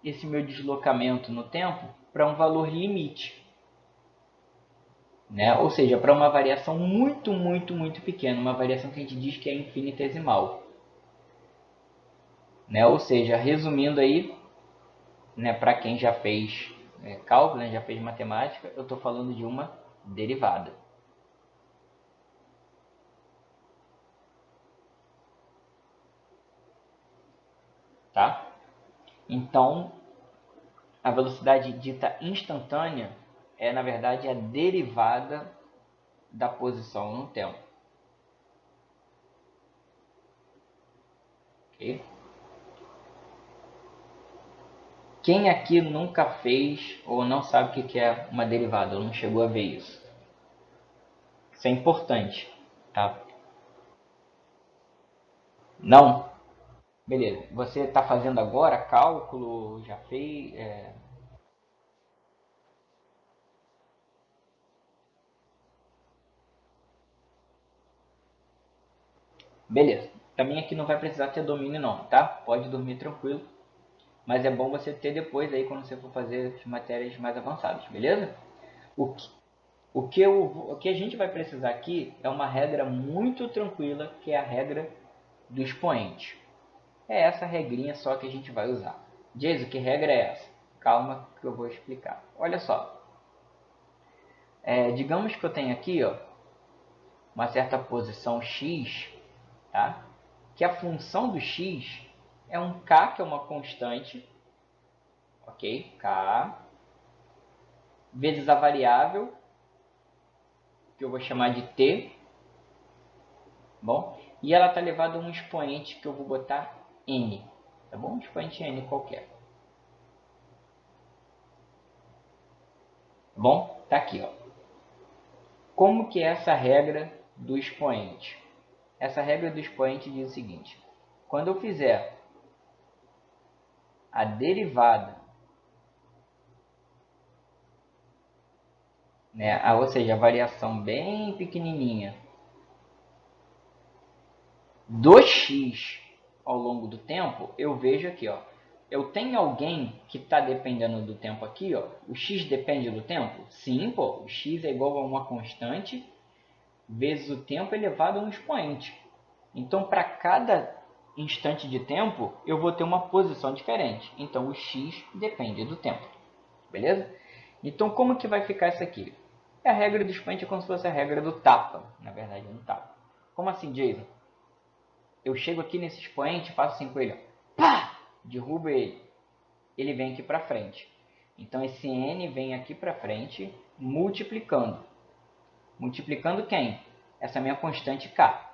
esse meu deslocamento no tempo para um valor limite. Né? Ou seja, para uma variação muito, muito, muito pequena, uma variação que a gente diz que é infinitesimal. Né? Ou seja, resumindo aí, né, para quem já fez cálculo, né, já fez matemática, eu estou falando de uma derivada. Tá? Então, a velocidade dita instantânea é, na verdade, a derivada da posição no tempo. Okay? Quem aqui nunca fez ou não sabe o que é uma derivada ou não chegou a ver isso? Isso é importante, tá? Não? Beleza. Você está fazendo agora cálculo? Já fez? Beleza. Também aqui não vai precisar ter domínio não, tá? Pode dormir tranquilo. Mas é bom você ter depois aí quando você for fazer as matérias mais avançadas, beleza? O que, o que a gente vai precisar aqui é uma regra muito tranquila, que é a regra do expoente. É essa regrinha só que a gente vai usar. Jason, que regra é essa? Calma que eu vou explicar. Olha só, digamos que eu tenho aqui ó, uma certa posição x, tá? Que a função do x é um k, que é uma constante, ok? K, vezes a variável, que eu vou chamar de t, bom? E ela está elevada a um expoente que eu vou botar n, tá bom? Um expoente n qualquer. Tá bom? Tá aqui, ó. Como que é essa regra do expoente? Essa regra do expoente diz o seguinte: quando eu fizer a derivada, né, ou seja, a variação bem pequenininha do x ao longo do tempo, eu vejo aqui, ó, eu tenho alguém que está dependendo do tempo aqui, ó. O x depende do tempo? Sim, pô. O x é igual a uma constante vezes o tempo elevado a um expoente. Então, para cada instante de tempo, eu vou ter uma posição diferente. Então, o x depende do tempo. Beleza? Então, como que vai ficar isso aqui? É a regra do expoente é como se fosse a regra do tapa. Na verdade, não tapa. Como assim, Jason? Eu chego aqui nesse expoente, faço assim com ele, pá! Derrubo ele. Ele vem aqui para frente. Então, esse n vem aqui para frente, multiplicando. Multiplicando quem? Essa minha constante k.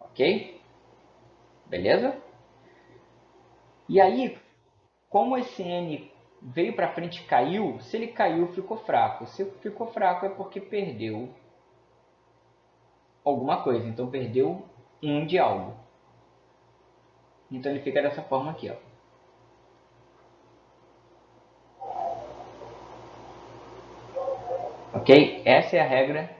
Ok? Beleza? E aí, como esse n veio para frente e caiu, se ele caiu, ficou fraco. Se ficou fraco é porque perdeu alguma coisa. Então, perdeu um de algo. Então, ele fica dessa forma aqui. Ó. Ok? Essa é a regra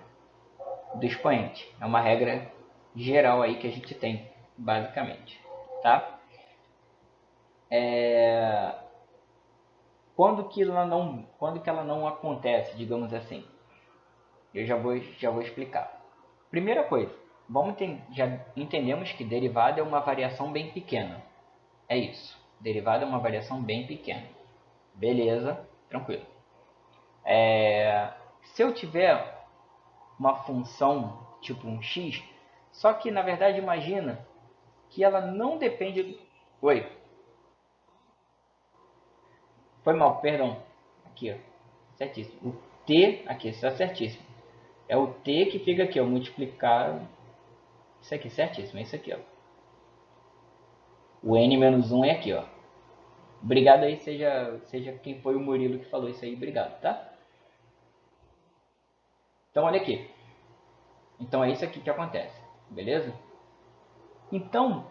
do expoente. É uma regra geral aí que a gente tem, basicamente. Tá? Quando que ela não acontece, digamos assim? Eu já vou explicar. Primeira coisa, já entendemos que derivada é uma variação bem pequena. É isso. Derivada é uma variação bem pequena. Beleza, tranquilo. Se eu tiver uma função tipo um x, só que na verdade imagina que ela não depende do... Oi, foi mal, perdão. Aqui, ó. Certíssimo. O t, aqui, está certíssimo. É o t que fica aqui, ó, multiplicado. Isso aqui, certíssimo, é isso aqui, ó. O n menos 1 é aqui, ó. Obrigado aí, seja quem foi o Murilo que falou isso aí, obrigado, tá? Então, olha aqui. Então, é isso aqui que acontece, beleza? Então,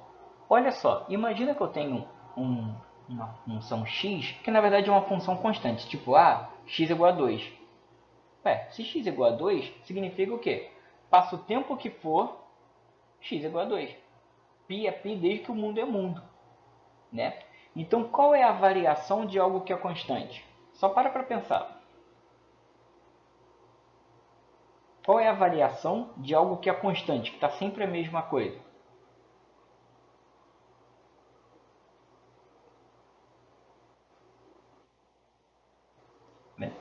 olha só, imagina que eu tenho uma função x, que na verdade é uma função constante, tipo, x igual a 2. Se x igual a 2, significa o quê? Passa o tempo que for, x igual a 2. Pi é pi desde que o mundo é mundo, né? Então, qual é a variação de algo que é constante? Só para pensar. Qual é a variação de algo que é constante, que está sempre a mesma coisa?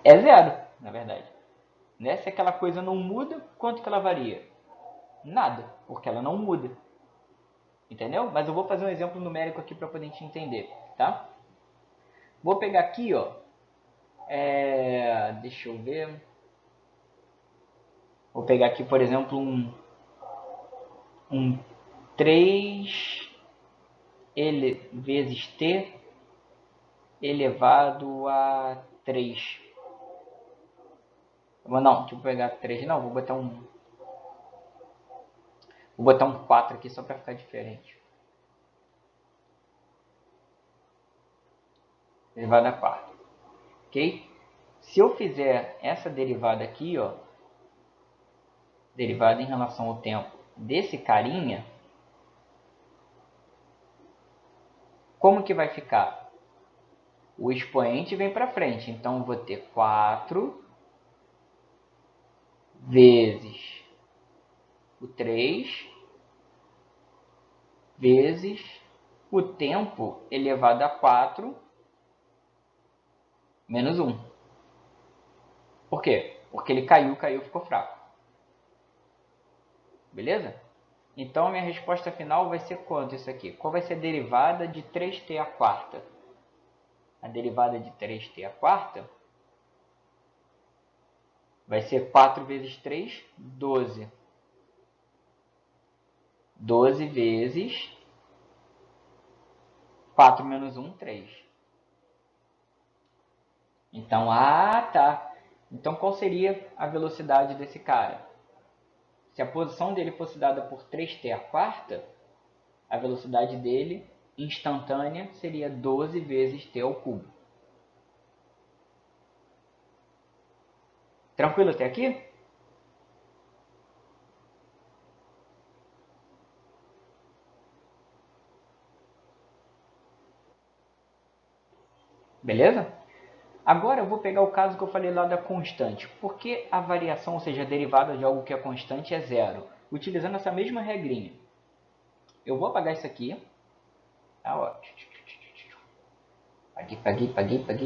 É zero, na verdade. Né? Se aquela coisa não muda, quanto que ela varia? Nada, porque ela não muda. Entendeu? Mas eu vou fazer um exemplo numérico aqui para poder a gente entender, tá? Vou pegar aqui, ó. Deixa eu ver. Vou pegar aqui, por exemplo, um 3 vezes t elevado a 3. Não, deixa eu pegar 3 não, vou botar um 4 aqui só para ficar diferente. Derivada quarta. Ok? Se eu fizer essa derivada aqui, ó, derivada em relação ao tempo desse carinha, como que vai ficar? O expoente vem para frente, então eu vou ter 4 vezes o 3 vezes o tempo elevado a 4 menos 1. Por quê? Porque ele caiu, ficou fraco. Beleza? Então a minha resposta final vai ser quanto isso aqui? Qual vai ser a derivada de 3t à quarta? A derivada de 3t à quarta vai ser 4 vezes 3, 12. 12 vezes 4 menos 1, 3. Então, tá. Então qual seria a velocidade desse cara? Se a posição dele fosse dada por 3t à quarta, a velocidade dele instantânea seria 12 vezes t ao cubo. Tranquilo até aqui? Beleza? Agora eu vou pegar o caso que eu falei lá da constante. Por que a variação, ou seja, a derivada de algo que é constante é zero? Utilizando essa mesma regrinha. Eu vou apagar isso aqui. Tá, ó. Paguei.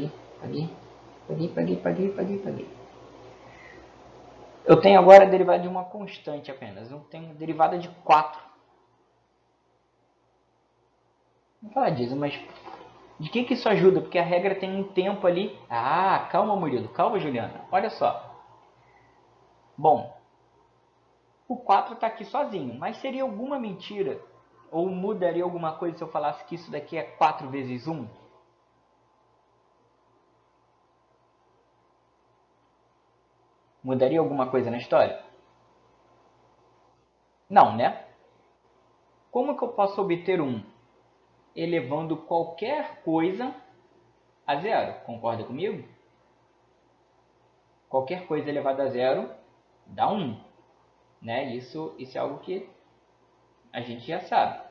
Eu tenho agora a derivada de uma constante apenas. Eu tenho derivada de 4. Não falar disso, mas de que isso ajuda? Porque a regra tem um tempo ali. Ah, calma, Murilo. Calma, Juliana. Olha só. Bom, o 4 está aqui sozinho, mas seria alguma mentira ou mudaria alguma coisa se eu falasse que isso daqui é 4 vezes 1? Mudaria alguma coisa na história? Não, né? Como que eu posso obter 1? Elevando qualquer coisa a zero. Concorda comigo? Qualquer coisa elevada a zero dá 1. Né? Isso é algo que a gente já sabe.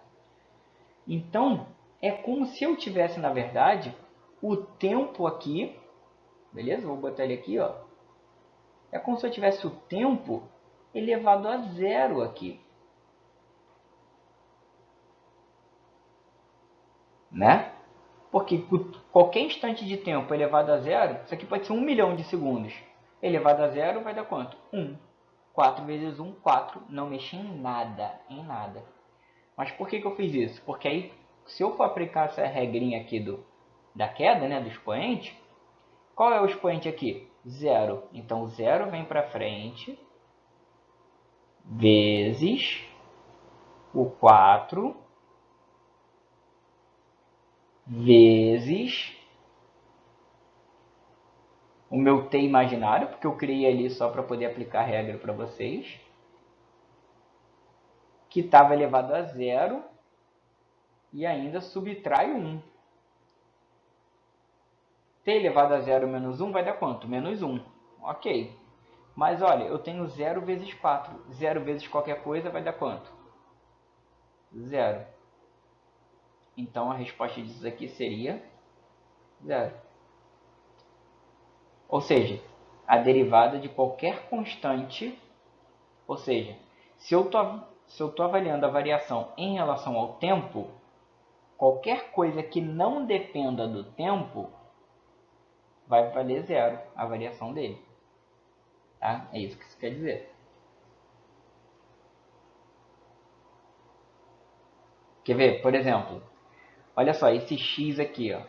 Então, é como se eu tivesse, na verdade, o tempo aqui, beleza? Vou botar ele aqui, ó. É como se eu tivesse o tempo elevado a zero aqui, né? Porque qualquer instante de tempo elevado a zero, isso aqui pode ser 1 milhão de segundos. Elevado a zero vai dar quanto? 1. 4 vezes 1, 4. Não mexi em nada, em nada. Mas por que eu fiz isso? Porque aí, se eu for aplicar essa regrinha aqui da queda, né, do expoente, qual é o expoente aqui? Zero. Então, zero vem para frente, vezes o 4, vezes o meu t imaginário, porque eu criei ali só para poder aplicar a regra para vocês, que estava elevado a zero e ainda subtrai 1. T elevado a zero menos 1 vai dar quanto? Menos 1. Ok. Mas olha, eu tenho 0 vezes 4. 0 vezes qualquer coisa vai dar quanto? 0. Então a resposta disso aqui seria 0. Ou seja, a derivada de qualquer constante, ou seja, se eu estou avaliando a variação em relação ao tempo, qualquer coisa que não dependa do tempo vai valer 0 a variação dele. Tá? É isso que isso quer dizer. Quer ver? Por exemplo, olha só, esse x aqui, ó.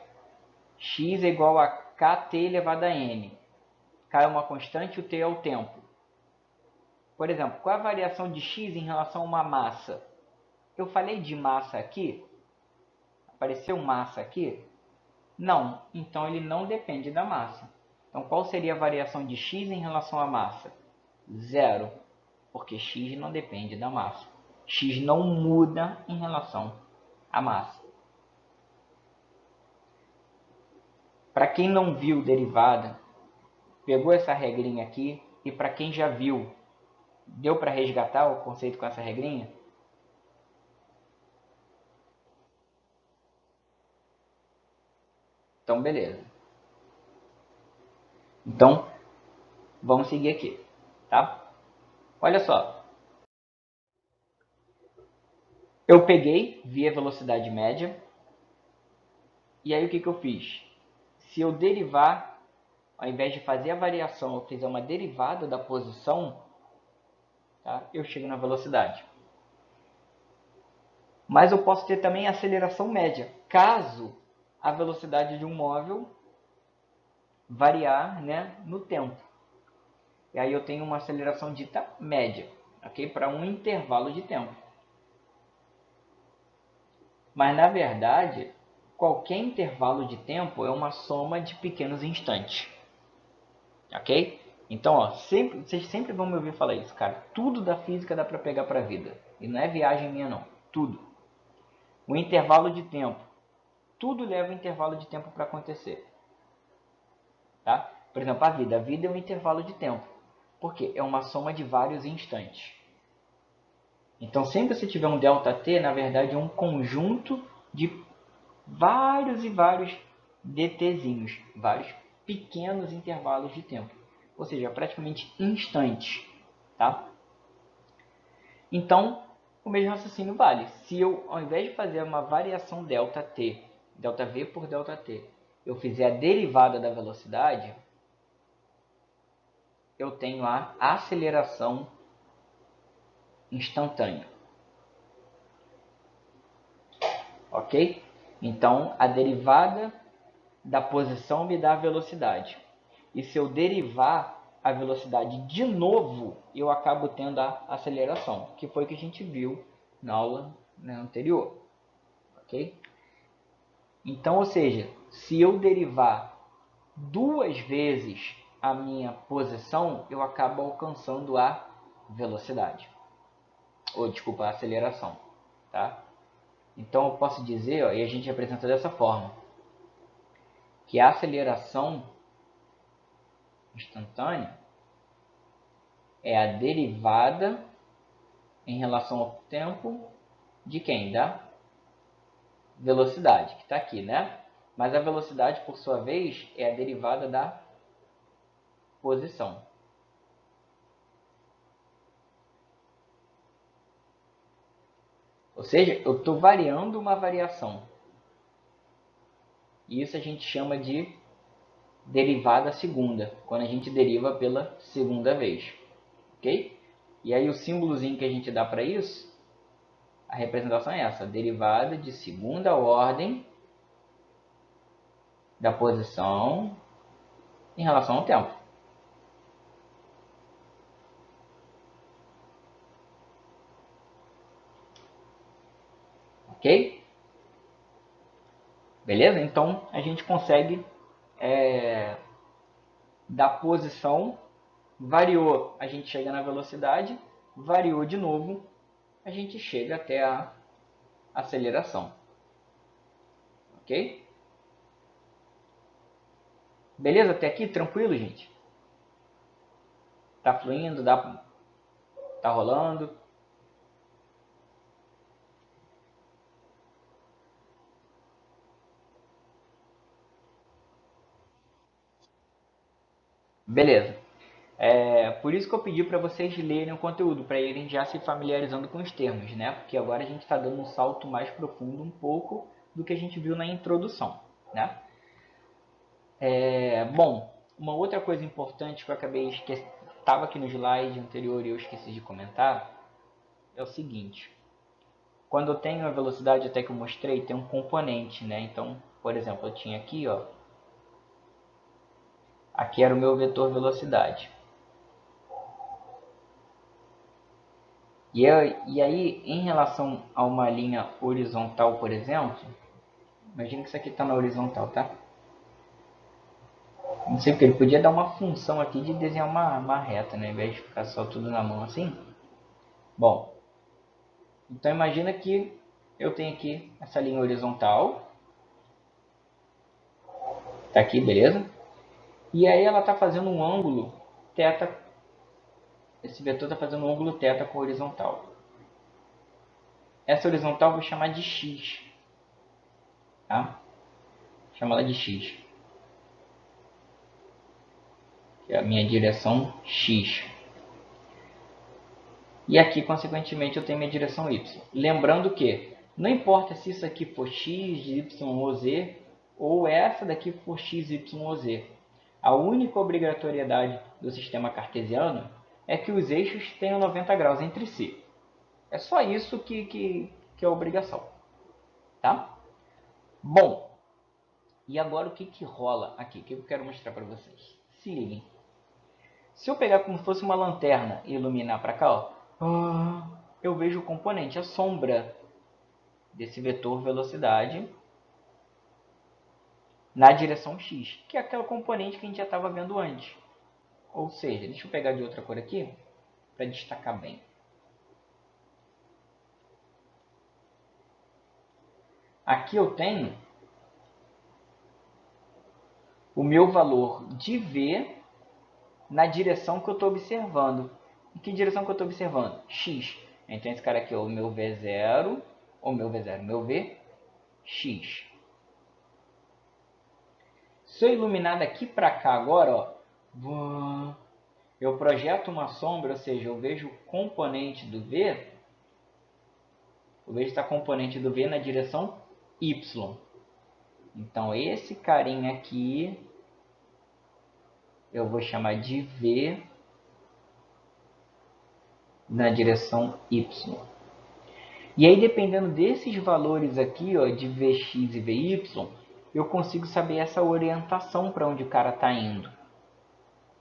X é igual a kt elevado a n. K é uma constante, o t é o tempo. Por exemplo, qual é a variação de x em relação a uma massa? Eu falei de massa aqui? Apareceu massa aqui? Não, então ele não depende da massa. Então, qual seria a variação de x em relação à massa? Zero, porque x não depende da massa. X não muda em relação à massa. Para quem não viu derivada, pegou essa regrinha aqui, e para quem já viu, deu para resgatar o conceito com essa regrinha? Então, beleza. Então, vamos seguir aqui, tá? Olha só. Eu peguei, vi a velocidade média, e aí o que eu fiz? Se eu derivar, ao invés de fazer a variação, eu fizer uma derivada da posição, tá? Eu chego na velocidade. Mas eu posso ter também a aceleração média, caso a velocidade de um móvel variar, né, no tempo. E aí eu tenho uma aceleração dita média, ok? Para um intervalo de tempo. Mas na verdade, qualquer intervalo de tempo é uma soma de pequenos instantes, ok? Então, ó, vocês sempre vão me ouvir falar isso, cara. Tudo da física dá para pegar para a vida. E não é viagem minha, não. Tudo. O intervalo de tempo. Tudo leva um intervalo de tempo para acontecer. Tá? Por exemplo, a vida. A vida é um intervalo de tempo. Por quê? É uma soma de vários instantes. Então, sempre que você tiver um ΔT, na verdade é um conjunto de vários e vários dtzinhos, vários pequenos intervalos de tempo. Ou seja, praticamente instantes. Tá? Então, o mesmo raciocínio vale. Se eu, ao invés de fazer uma variação ΔT, ΔV por ΔT, eu fizer a derivada da velocidade, eu tenho a aceleração instantânea. Ok? Então, a derivada da posição me dá a velocidade. E se eu derivar a velocidade de novo, eu acabo tendo a aceleração, que foi o que a gente viu na aula, né, anterior. Ok? Então, ou seja, se eu derivar duas vezes a minha posição, eu acabo alcançando a velocidade. Ou, desculpa, a aceleração. Tá? Então, eu posso dizer, ó, e a gente apresenta dessa forma, que a aceleração instantânea é a derivada em relação ao tempo de quem? Da velocidade, que está aqui, né? Mas a velocidade, por sua vez, é a derivada da posição. Ou seja, eu estou variando uma variação. E isso a gente chama de derivada segunda, quando a gente deriva pela segunda vez. Ok? E aí o símbolozinho que a gente dá para isso, a representação é essa, derivada de segunda ordem da posição em relação ao tempo. Ok? Beleza? Então a gente consegue da posição, variou, a gente chega na velocidade, variou de novo, a gente chega até a aceleração. Ok? Beleza? Até aqui, tranquilo, gente? Tá fluindo, tá rolando. Beleza. Por isso que eu pedi para vocês lerem o conteúdo, para irem já se familiarizando com os termos, né? Porque agora a gente está dando um salto mais profundo um pouco do que a gente viu na introdução, né? Bom, uma outra coisa importante que eu acabei esquecendo, estava aqui no slide anterior e eu esqueci de comentar, é o seguinte. Quando eu tenho a velocidade até que eu mostrei, tem um componente, né? Então, por exemplo, eu tinha aqui, ó, aqui era o meu vetor velocidade. E aí, em relação a uma linha horizontal, por exemplo, imagina que isso aqui está na horizontal, tá? Não sei porque ele podia dar uma função aqui de desenhar uma reta, né? Ao invés de ficar só tudo na mão assim. Bom, então imagina que eu tenho aqui essa linha horizontal. Tá aqui, beleza? E aí ela está fazendo um ângulo θ. Esse vetor está fazendo um ângulo θ com a horizontal. Essa horizontal eu vou chamar de x. Tá? Vou chamar ela de x. Que é a minha direção x. E aqui, consequentemente, eu tenho minha direção y. Lembrando que não importa se isso aqui for x, y ou z, ou essa daqui for x, y ou z. A única obrigatoriedade do sistema cartesiano é que os eixos tenham 90 graus entre si. É só isso que é a obrigação. Tá? Bom, e agora o que rola aqui? O que eu quero mostrar para vocês? Se liguem. Se eu pegar como se fosse uma lanterna e iluminar para cá, ó, eu vejo o componente, a sombra desse vetor velocidade na direção x, que é aquele componente que a gente já estava vendo antes. Ou seja, deixa eu pegar de outra cor aqui para destacar bem. Aqui eu tenho o meu valor de v na direção que eu estou observando. Em que direção que eu estou observando? X. Então esse cara aqui é o meu V0, meu V, X. Se eu iluminar daqui para cá agora, ó, eu projeto uma sombra, ou seja, eu vejo o componente do V, eu vejo essa componente do V na direção Y. Então esse carinha aqui eu vou chamar de V na direção Y. E aí, dependendo desses valores aqui, ó, de Vx e Vy, eu consigo saber essa orientação para onde o cara está indo.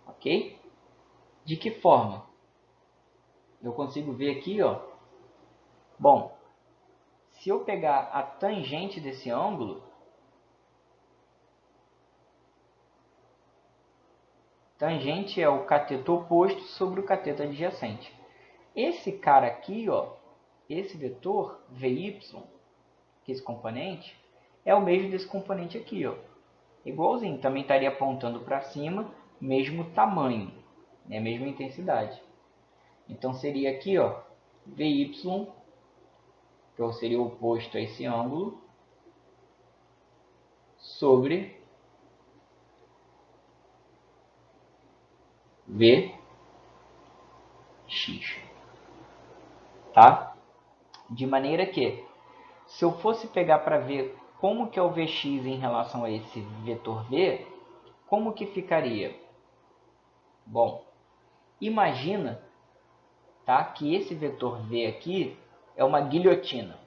Ok? De que forma? Eu consigo ver aqui, ó. Bom, se eu pegar a tangente desse ângulo, tangente é o cateto oposto sobre o cateto adjacente. Esse cara aqui, ó, esse vetor Vy, que esse componente, é o mesmo desse componente aqui, ó. Igualzinho, também estaria apontando para cima, mesmo tamanho, né? Mesma intensidade. Então seria aqui, ó, Vy, que seria o oposto a esse ângulo, sobre Vx. Tá? De maneira que, se eu fosse pegar para ver como que é o Vx em relação a esse vetor V, como que ficaria? Bom, imagina, tá, que esse vetor V aqui é uma guilhotina.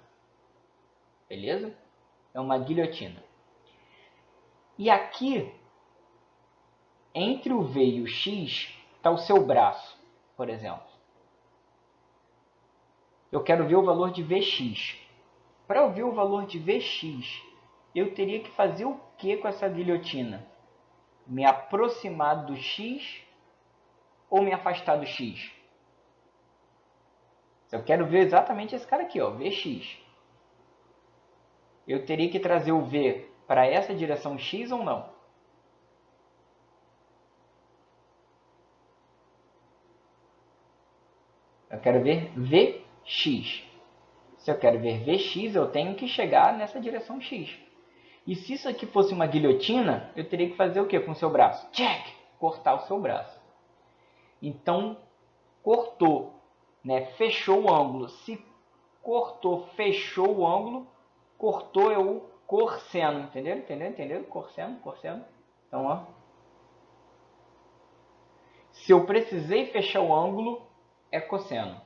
Beleza? É uma guilhotina. E aqui, entre o V e o X, está o seu braço, por exemplo. Eu quero ver o valor de Vx. Para eu ver o valor de Vx, eu teria que fazer o que com essa guilhotina? Me aproximar do X ou me afastar do X? Se eu quero ver exatamente esse cara aqui, ó, Vx, eu teria que trazer o V para essa direção X ou não? Eu quero ver Vx. Se eu quero ver Vx, eu tenho que chegar nessa direção X. E se isso aqui fosse uma guilhotina, eu teria que fazer o que com o seu braço? Check! Cortar o seu braço. Então, cortou, né? Fechou o ângulo. Se cortou, fechou o ângulo, cortou é o cosseno. Entenderam? Cosseno. Então, ó. Se eu precisei fechar o ângulo, é cosseno.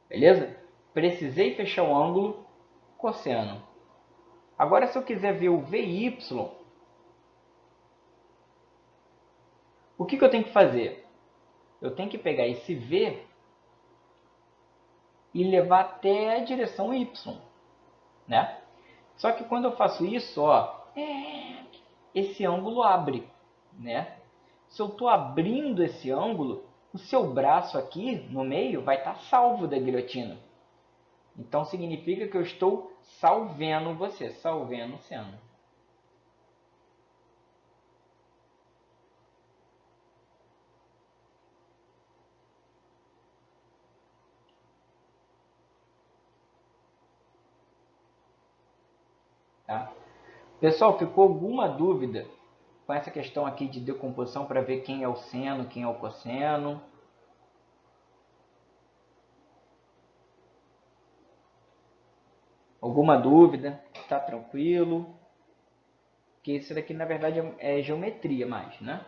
Beleza? Precisei fechar o ângulo, cosseno. Agora, se eu quiser ver o VY, o que eu tenho que fazer? Eu tenho que pegar esse V e levar até a direção Y, né? Só que quando eu faço isso, ó, esse ângulo abre, né? Se eu estou abrindo esse ângulo, o seu braço aqui no meio vai estar salvo da guilhotina. Então significa que eu estou salvendo você, salvendo cena. Tá? Pessoal, ficou alguma dúvida com essa questão aqui de decomposição para ver quem é o seno, quem é o cosseno? Alguma dúvida? Tá tranquilo? Porque isso daqui na verdade é geometria mais, né?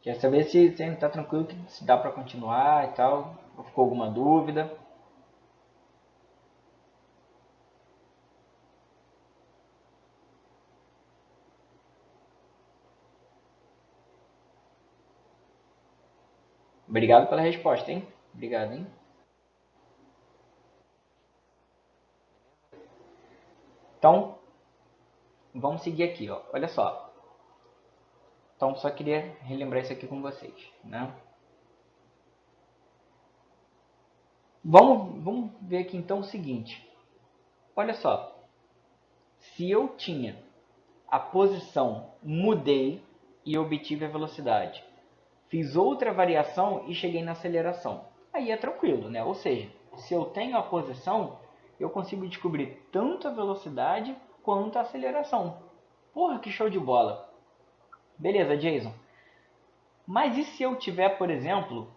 Quer saber se ainda tá tranquilo, se dá para continuar e tal? Ou ficou alguma dúvida? Obrigado pela resposta, hein? Obrigado, hein? Então, vamos seguir aqui, ó. Olha só. Então, só queria relembrar isso aqui com vocês, né? Vamos ver aqui então o seguinte. Olha só. Se eu tinha a posição, mudei e obtive a velocidade. Fiz outra variação e cheguei na aceleração. Aí é tranquilo, né? Ou seja, se eu tenho a posição, eu consigo descobrir tanto a velocidade quanto a aceleração. Porra, que show de bola! Beleza, Jason. Mas e se eu tiver, por exemplo,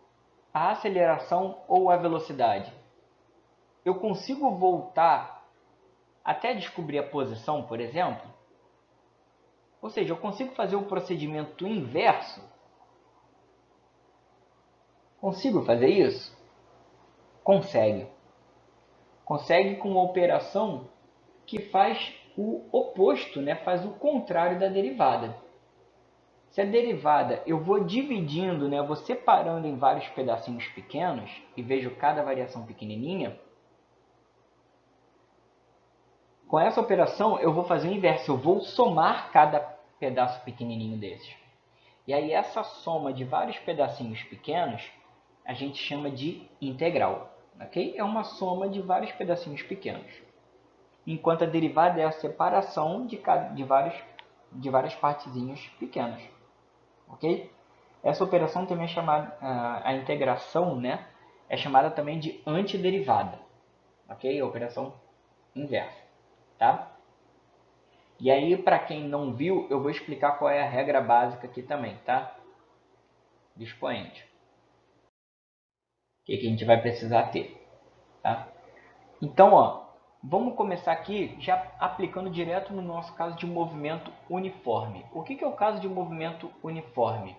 a aceleração ou a velocidade? Eu consigo voltar até descobrir a posição, por exemplo? Ou seja, eu consigo fazer o procedimento inverso? Consigo fazer isso? Consegue. Consegue com uma operação que faz o oposto, né? Faz o contrário da derivada. Se a derivada eu vou dividindo, né? Eu vou separando em vários pedacinhos pequenos e vejo cada variação pequenininha, com essa operação eu vou fazer o inverso, eu vou somar cada pedaço pequenininho desses. E aí essa soma de vários pedacinhos pequenos a gente chama de integral, ok? É uma soma de vários pedacinhos pequenos. Enquanto a derivada é a separação de várias partezinhas pequenas, ok? Essa operação também é chamada, a integração, né? É chamada também de antiderivada, ok? A operação inversa, tá? E aí, para quem não viu, eu vou explicar qual é a regra básica aqui também, tá? Do expoente. O que a gente vai precisar ter, tá? Então, ó, vamos começar aqui já aplicando direto no nosso caso de movimento uniforme. O que é o caso de movimento uniforme?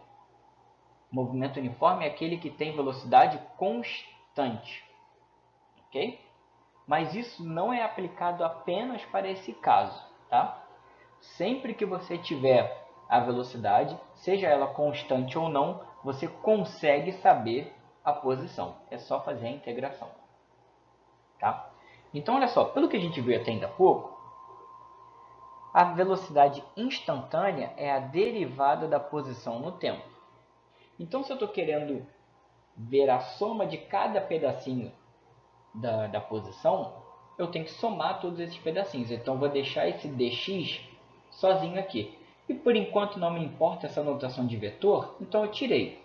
O movimento uniforme é aquele que tem velocidade constante, ok? Mas isso não é aplicado apenas para esse caso, tá? Sempre que você tiver a velocidade, seja ela constante ou não, você consegue saber a posição. É só fazer a integração, tá? Então, olha só, pelo que a gente viu até ainda há pouco, a velocidade instantânea é a derivada da posição no tempo. Então, se eu estou querendo ver a soma de cada pedacinho da posição, eu tenho que somar todos esses pedacinhos. Então, vou deixar esse dx sozinho aqui. E por enquanto não me importa essa notação de vetor, então eu tirei.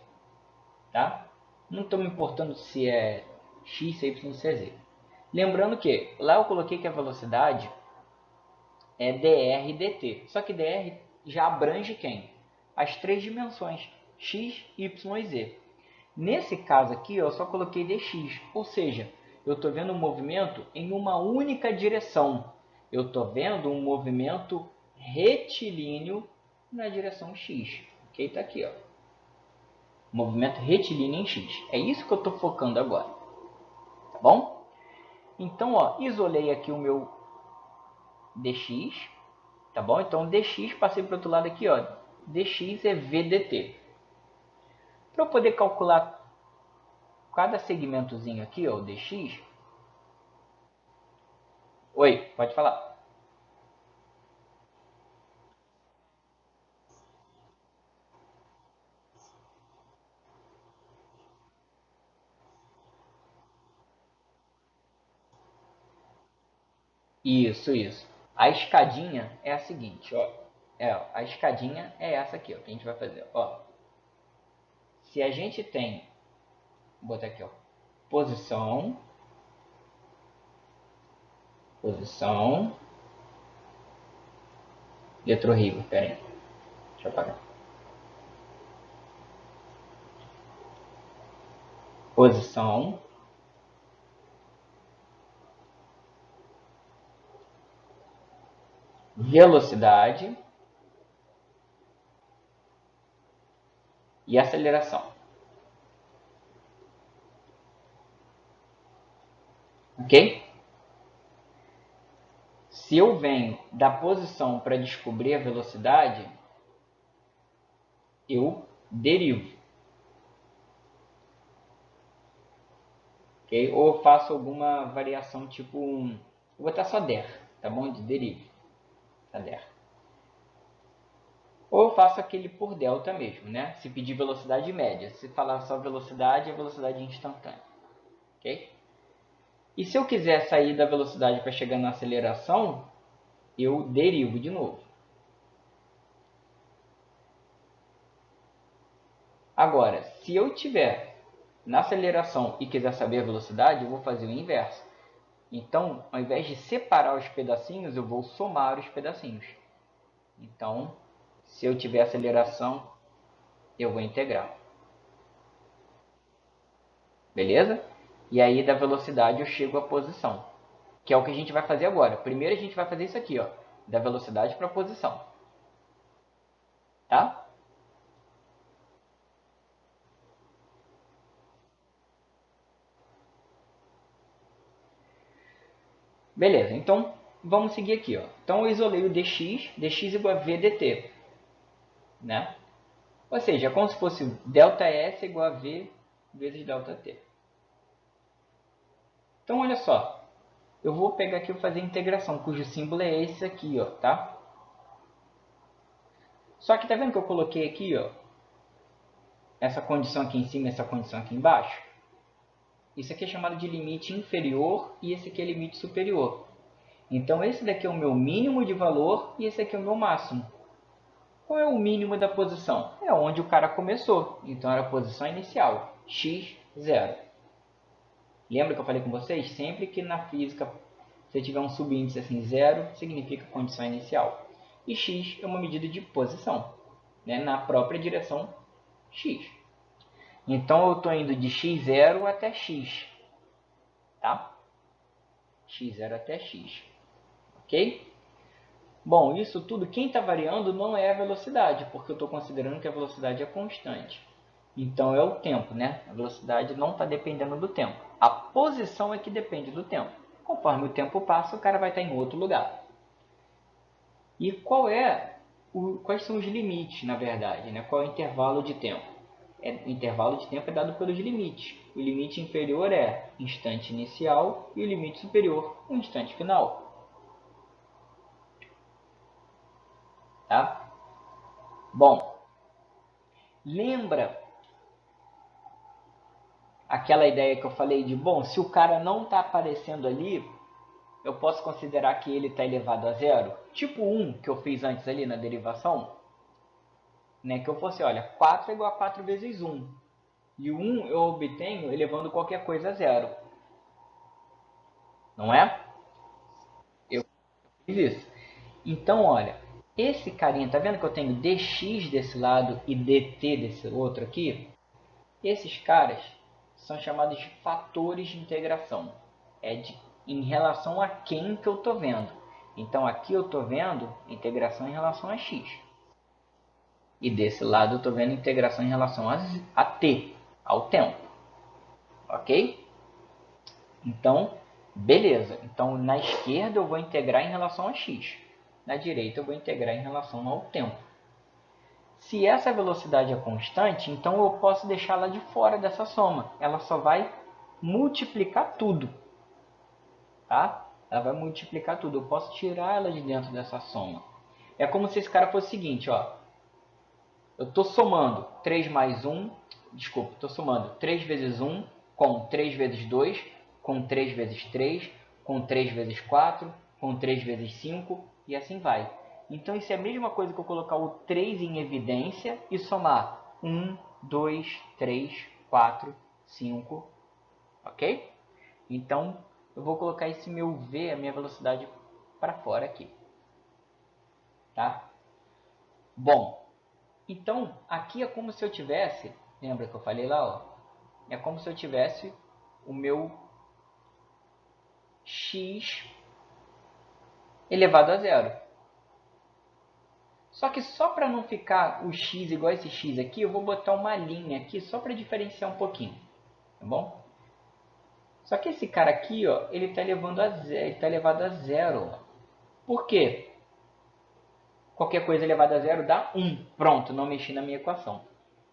Tá? Não estou me importando se é x, y, z. Lembrando que lá eu coloquei que a velocidade é dr dt. Só que dr já abrange quem? As três dimensões, x, y e z. Nesse caso aqui, eu só coloquei dx, ou seja, eu estou vendo um movimento em uma única direção. Eu estou vendo um movimento retilíneo na direção x. Ok? Está aqui, ó. Movimento retilíneo em x. É isso que eu estou focando agora. Tá bom? Então, ó, isolei aqui o meu dx. Tá bom? Então, dx, passei para o outro lado aqui, ó. dx é vdt. Para eu poder calcular cada segmentozinho aqui, ó, o dx, Oi, pode falar. Isso. A escadinha é a seguinte, ó. A escadinha é essa aqui, ó, que a gente vai fazer. Ó, se a gente tem, vou botar aqui, ó, posição, posição, letra horrível, pera aí, deixa eu apagar. Posição, velocidade e aceleração, ok? Se eu venho da posição para descobrir a velocidade, eu derivo, ok? Ou faço alguma variação tipo vou botar só der, tá bom? De derivo, tá der. Ou eu faço aquele por delta mesmo, né? Se pedir velocidade média, se falar só velocidade, é velocidade instantânea, ok? E se eu quiser sair da velocidade para chegar na aceleração, eu derivo de novo. Agora, se eu tiver na aceleração e quiser saber a velocidade, eu vou fazer o inverso. Então, ao invés de separar os pedacinhos, eu vou somar os pedacinhos. Então, se eu tiver aceleração, eu vou integrar. Beleza? E aí, da velocidade, eu chego à posição, que é o que a gente vai fazer agora. Primeiro, a gente vai fazer isso aqui, ó, da velocidade para a posição. Tá? Beleza, então vamos seguir aqui. Ó. Então, eu isolei o dx igual a v dt. Né? Ou seja, é como se fosse ΔS igual a V vezes ΔT. Então, olha só. Eu vou pegar aqui e fazer a integração, cujo símbolo é esse aqui, ó, tá? Só que tá vendo que eu coloquei aqui, ó, essa condição aqui em cima e essa condição aqui embaixo? Isso aqui é chamado de limite inferior e esse aqui é limite superior. Então, esse daqui é o meu mínimo de valor e esse aqui é o meu máximo. Qual é o mínimo da posição? É onde o cara começou. Então, era a posição inicial, x, 0. Lembra que eu falei com vocês? Sempre que na física você tiver um subíndice assim, 0, significa condição inicial. E x é uma medida de posição, né, na própria direção x. Então, eu estou indo de x0 até x. Tá? x0 até x. Ok? Bom, isso tudo, quem está variando não é a velocidade, porque eu estou considerando que a velocidade é constante. Então, é o tempo, né? A velocidade não está dependendo do tempo. A posição é que depende do tempo. Conforme o tempo passa, o cara vai estar em outro lugar. E quais são os limites, na verdade? Né? Qual é o intervalo de tempo? O intervalo de tempo é dado pelos limites. O limite inferior é instante inicial e o limite superior, o instante final. Tá? Bom, lembra aquela ideia que eu falei de, bom, se o cara não está aparecendo ali, eu posso considerar que ele está elevado a zero? Tipo 1 que eu fiz antes ali na derivação, né? Que eu fosse, olha, 4 é igual a 4 vezes 1. E o 1 eu obtenho elevando qualquer coisa a zero. Não é? Eu fiz isso. Então, olha, esse carinha, tá vendo que eu tenho dx desse lado e dt desse outro aqui? Esses caras são chamados de fatores de integração. Em relação a quem que eu estou vendo. Então, aqui eu estou vendo integração em relação a x. E desse lado eu estou vendo integração em relação a t, ao tempo. Ok? Então, beleza. Então, na esquerda eu vou integrar em relação a x. Na direita eu vou integrar em relação ao tempo. Se essa velocidade é constante, então eu posso deixá-la de fora dessa soma. Ela só vai multiplicar tudo. Tá? ela vai multiplicar tudo. Eu posso tirar ela de dentro dessa soma. É como se esse cara fosse o seguinte, ó. Eu estou somando 3 mais 1, desculpa, estou somando 3 vezes 1 com 3 vezes 2, com 3 vezes 3, com 3 vezes 4, com 3 vezes 5 e assim vai. Então isso é a mesma coisa que eu colocar o 3 em evidência e somar 1, 2, 3, 4, 5, ok? Então eu vou colocar esse meu V, a minha velocidade, para fora aqui, tá? Bom, então aqui é como se eu tivesse, lembra que eu falei lá, ó? É como se eu tivesse o meu x elevado a zero. Só que só para não ficar o x igual a esse x aqui, eu vou botar uma linha aqui só para diferenciar um pouquinho, tá bom? Só que esse cara aqui, ó, ele está elevado a zero. Por quê? Qualquer coisa elevada a zero dá 1. Pronto, não mexi na minha equação.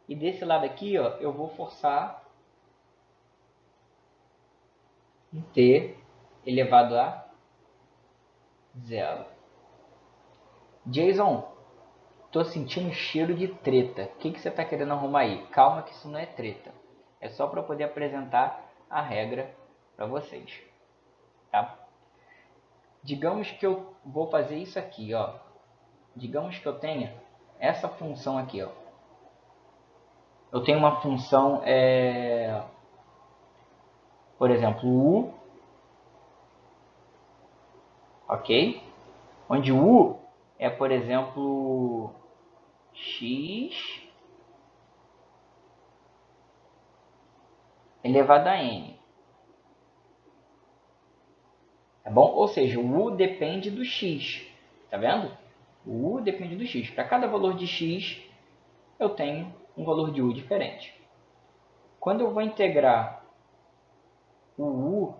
E desse lado aqui, ó, eu vou forçar um t elevado a zero. Jason, tô sentindo cheiro de treta. O que você está querendo arrumar aí? Calma que isso não é treta. É só para poder apresentar a regra para vocês. Tá? Digamos que eu vou fazer isso aqui. Ó. Digamos que eu tenha essa função aqui. Ó. Eu tenho uma função, por exemplo, u, ok? Onde u é, por exemplo, x elevado a n. Tá bom? Ou seja, o u depende do x. Tá vendo? O u depende do x. Para cada valor de x, eu tenho um valor de u diferente. Quando eu vou integrar o u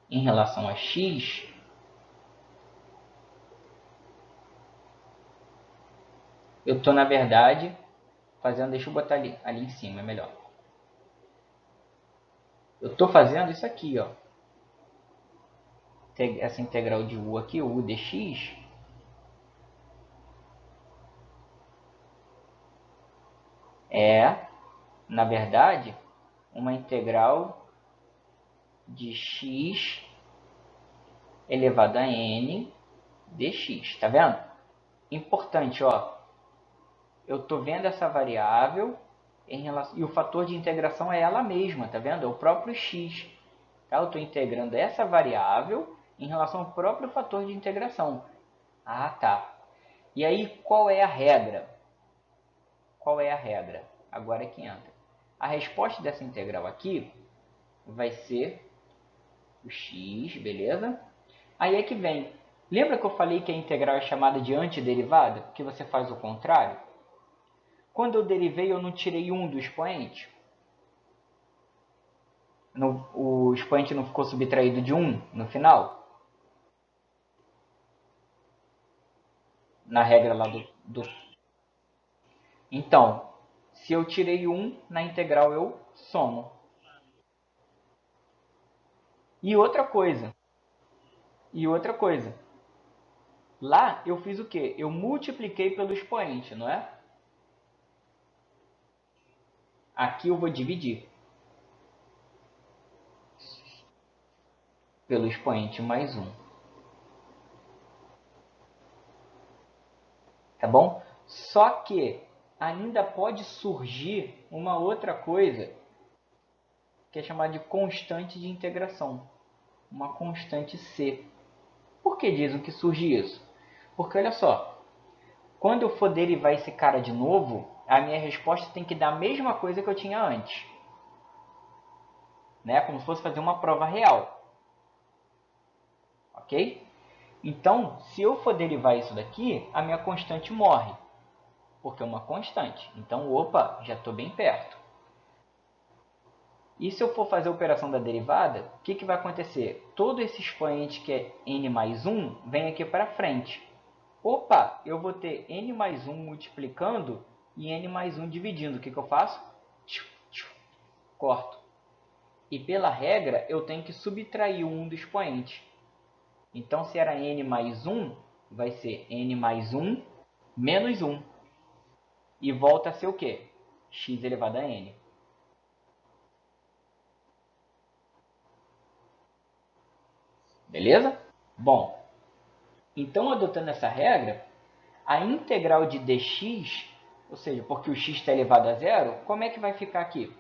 em relação a x, eu estou, na verdade, fazendo... Deixa eu botar ali em cima, é melhor. Eu estou fazendo isso aqui, ó. Essa integral de u aqui, o u dx, é, na verdade, uma integral de x elevado a n dx, tá vendo? Importante, ó, eu estou vendo essa variável em relação, e o fator de integração é ela mesma, tá vendo? É o próprio x. Tá? Eu estou integrando essa variável em relação ao próprio fator de integração. Ah, tá. E aí, qual é a regra? Qual é a regra? Agora é que entra. A resposta dessa integral aqui vai ser o x, beleza? Aí é que vem. Lembra que eu falei que a integral é chamada de antiderivada? Que você faz o contrário? Quando eu derivei, eu não tirei um do expoente? O expoente não ficou subtraído de 1 no final? Na regra lá do... Então, se eu tirei 1, na integral eu somo. E outra coisa. Lá eu fiz o quê? Eu multipliquei pelo expoente, não é? Aqui eu vou dividir pelo expoente mais 1. Tá bom? Só que ainda pode surgir uma outra coisa que é chamada de constante de integração. Uma constante C. Por que dizem que surge isso? Porque olha só, quando eu for derivar esse cara de novo, a minha resposta tem que dar a mesma coisa que eu tinha antes. Né? Como se fosse fazer uma prova real. Ok? Então, se eu for derivar isso daqui, a minha constante morre. Porque é uma constante. Então, opa, já estou bem perto. E se eu for fazer a operação da derivada, o que vai acontecer? Todo esse expoente que é n mais 1 vem aqui para frente. Opa, eu vou ter n mais 1 multiplicando e n mais 1 dividindo. O que eu faço? Corto. E pela regra, eu tenho que subtrair o 1 do expoente. Então, se era n mais 1, vai ser n mais 1 menos 1. E volta a ser o quê? X elevado a n. Beleza? Bom, então adotando essa regra, a integral de dx, ou seja, porque o x está elevado a zero, como é que vai ficar aqui?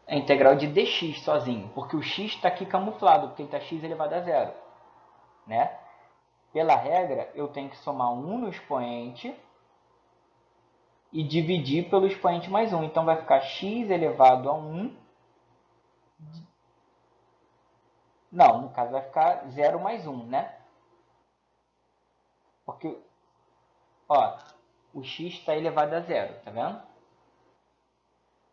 A integral de dx sozinho, porque o x está aqui camuflado, porque ele está x elevado a zero. Né? Pela regra, eu tenho que somar 1 no expoente e dividir pelo expoente mais 1. Então vai ficar x elevado a 1. Não, no caso vai ficar 0 mais 1, né? Porque, ó, o x está elevado a zero, tá vendo?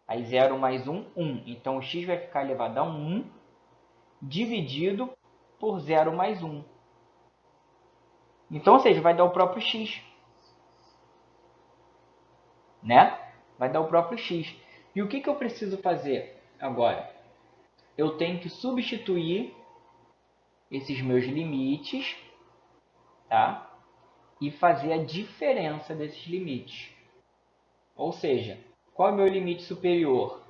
Aí 0 mais 1, 1. Então o x vai ficar elevado a 1 dividido por 0 mais 1. Então, ou seja, vai dar o próprio x. Né? Vai dar o próprio x. E o que eu preciso fazer agora? Eu tenho que substituir esses meus limites, tá? E fazer a diferença desses limites. Ou seja, qual é o meu limite superior?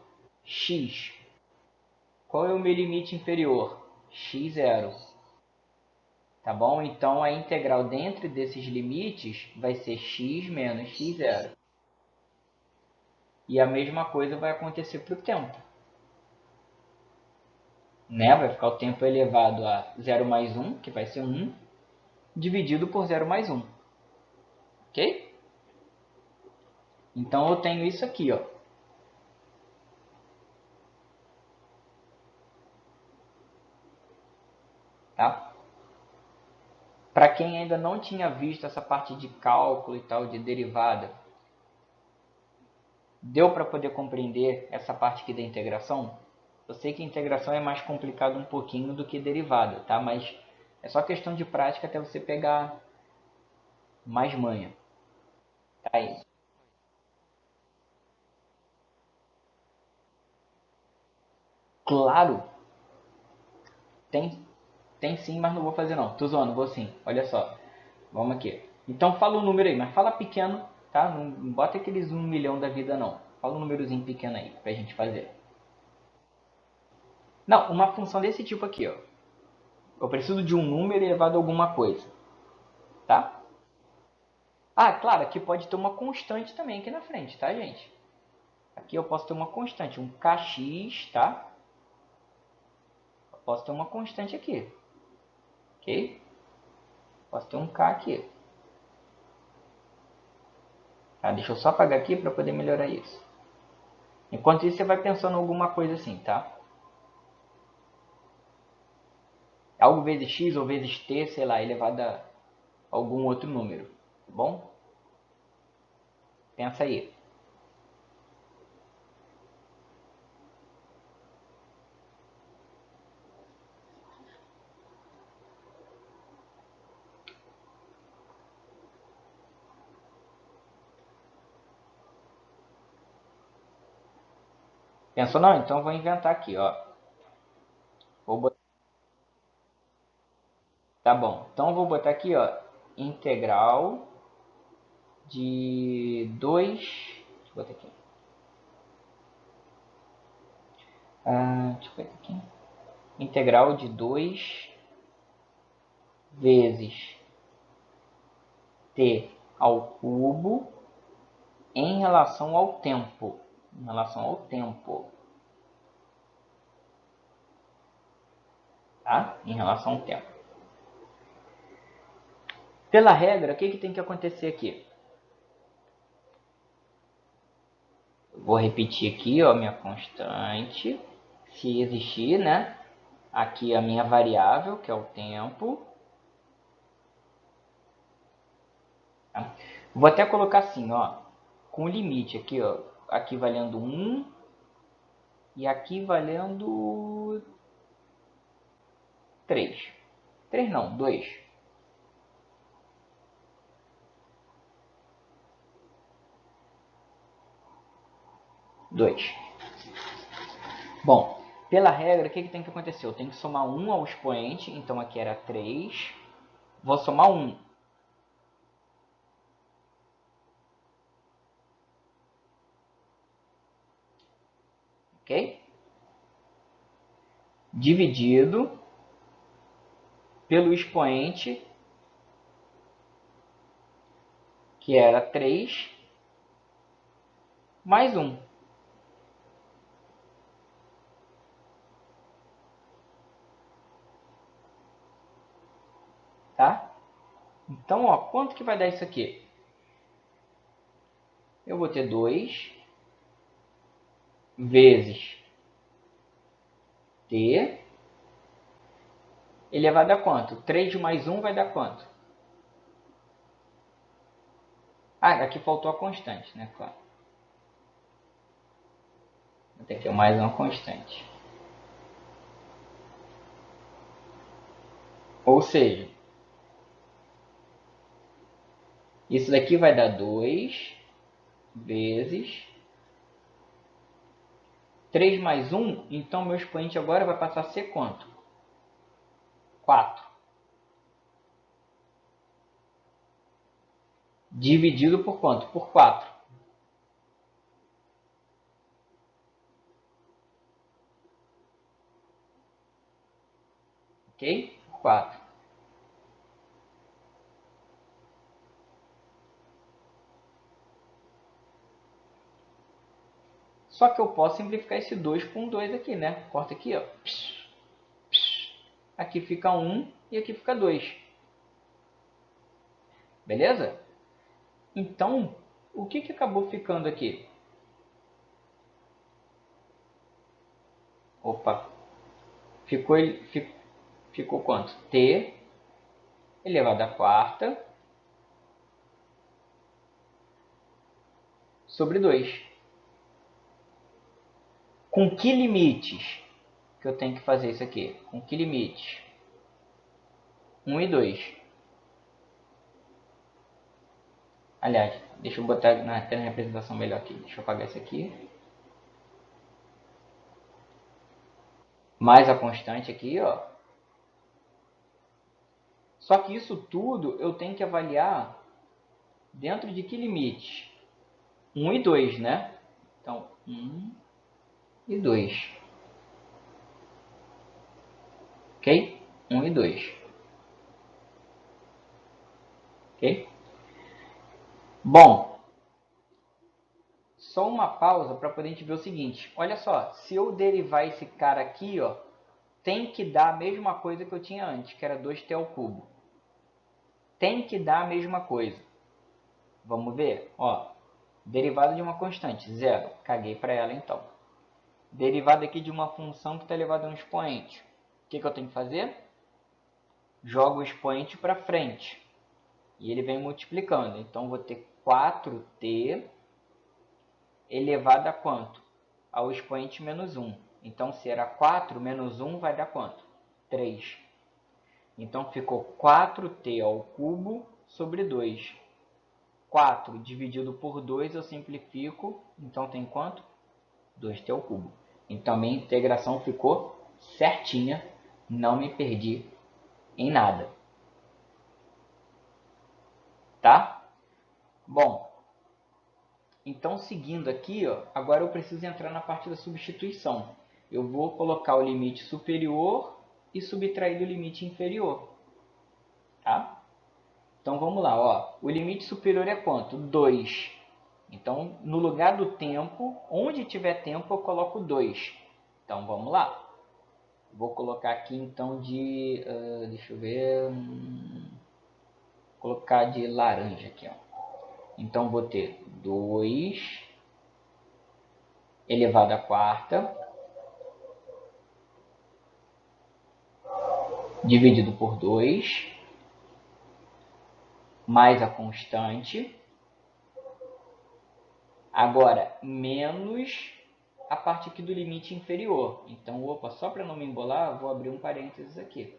X. Qual é o meu limite inferior? X0. Tá bom? Então, a integral dentro desses limites vai ser x menos x0. E a mesma coisa vai acontecer para o tempo. Né? Vai ficar o tempo elevado a 0 mais 1, que vai ser 1, dividido por 0 mais 1. Ok? Então, eu tenho isso aqui, ó. Tá? Para quem ainda não tinha visto essa parte de cálculo e tal, de derivada, deu para poder compreender essa parte aqui da integração? Eu sei que a integração é mais complicado um pouquinho do que derivada, tá? Mas é só questão de prática até você pegar mais manha. Tá aí. Claro, tem sim, mas não vou fazer não. Tô zoando, vou sim. Olha só. Vamos aqui. Então fala o número aí, mas fala pequeno, tá? Não bota aqueles 1 milhão da vida não. Fala um númerozinho pequeno aí pra gente fazer. Não, uma função desse tipo aqui, ó. Eu preciso de um número elevado a alguma coisa, tá? Ah, claro, aqui pode ter uma constante também aqui na frente, tá, gente? Aqui eu posso ter uma constante, um kx, tá? Eu posso ter uma constante aqui, ok? Posso ter um k aqui. Tá, deixa eu só apagar aqui para poder melhorar isso. Enquanto isso, você vai pensando em alguma coisa assim, tá? Algo vezes x ou vezes t, sei lá, elevado a algum outro número, tá bom? Pensa aí. Pensou não? Então eu vou inventar aqui, ó. Vou botar... Tá bom. Então eu vou botar aqui, ó, integral de 2. Deixa eu botar aqui. Deixa eu botar aqui. Integral de 2 vezes t ao cubo em relação ao tempo. Em relação ao tempo. Tá? Em relação ao tempo. Pela regra, o que tem que acontecer aqui? Vou repetir aqui, ó, minha constante. Se existir, né? Aqui a minha variável, que é o tempo. Tá? Vou até colocar assim, ó, com limite aqui, ó, aqui valendo 1 e aqui valendo 3. 3 não, 2. 2. Bom, pela regra, o que tem que acontecer? Eu tenho que somar 1 ao expoente, então aqui era 3. Vou somar 1. Ok? Dividido pelo expoente, que era 3, mais 1. Tá? Então, ó, quanto que vai dar isso aqui? Eu vou ter 2 vezes t elevado a quanto? 3 mais 1 vai dar quanto? Ah, aqui faltou a constante, né? Claro. Vou ter que ter mais uma constante. Ou seja, isso daqui vai dar 2 vezes 3 mais 1. Então, meu expoente agora vai passar a ser quanto? 4. Dividido por quanto? Por 4. Ok? Por 4. Só que eu posso simplificar esse 2 com 2 aqui, né? Corta aqui, ó. Aqui fica 1 e aqui fica 2. Beleza? Então, o que acabou ficando aqui? Opa, ficou quanto? T elevado à quarta sobre 2. Com que limites que eu tenho que fazer isso aqui? Com que limites? 1 e 2. Aliás, deixa eu botar na tela de representação melhor aqui. Deixa eu apagar isso aqui. Mais a constante aqui, ó. Só que isso tudo eu tenho que avaliar dentro de que limites? 1 e 2, né? Então, 1 e 2. Ok? 1 e 2. Ok? Bom, só uma pausa para poder a gente ver o seguinte. Olha só, se eu derivar esse cara aqui, ó, tem que dar a mesma coisa que eu tinha antes, que era 2t ao cubo. Tem que dar a mesma coisa. Vamos ver? Ó, derivada de uma constante, 0. Caguei para ela então. Derivada aqui de uma função que está elevada a um expoente. O que eu tenho que fazer? Jogo o expoente para frente. E ele vem multiplicando. Então, vou ter 4t elevado a quanto? Ao expoente menos 1. Então, se era 4 menos 1, vai dar quanto? 3. Então, ficou 4t ao cubo sobre 2. 4 dividido por 2 eu simplifico. Então, tem quanto? 2t ao cubo. Então, minha integração ficou certinha. Não me perdi em nada. Tá? Bom, então seguindo aqui, ó, agora eu preciso entrar na parte da substituição. Eu vou colocar o limite superior e subtrair do limite inferior. Tá? Então vamos lá, ó. O limite superior é quanto? 2. Então, no lugar do tempo, onde tiver tempo, eu coloco 2. Então vamos lá. Vou colocar aqui então de... deixa eu ver... colocar de laranja aqui, ó. Então vou ter 2 elevado à quarta dividido por 2 mais a constante. Agora, menos a parte aqui do limite inferior. Então, opa, só para não me embolar, vou abrir um parênteses aqui.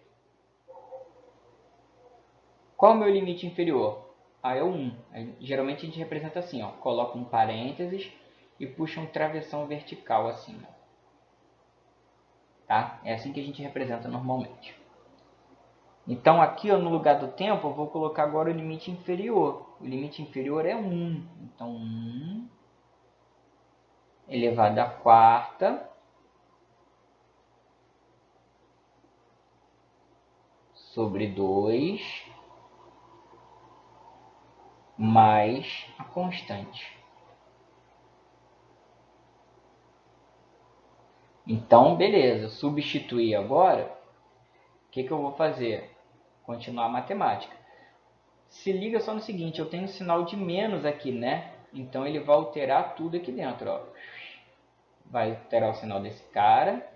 Qual é o meu limite inferior? Ah, é o 1. Geralmente a gente representa assim, ó. Coloca um parênteses e puxa um travessão vertical assim, ó. Tá? É assim que a gente representa normalmente. Então aqui, ó, no lugar do tempo, eu vou colocar agora o limite inferior. O limite inferior é 1. Então 1 elevado à quarta sobre 2 mais a constante. Então, beleza, substituir agora, o que eu vou fazer? Continuar a matemática. Se liga só no seguinte, eu tenho um sinal de menos aqui, né? Então ele vai alterar tudo aqui dentro, ó. Vai alterar o sinal desse cara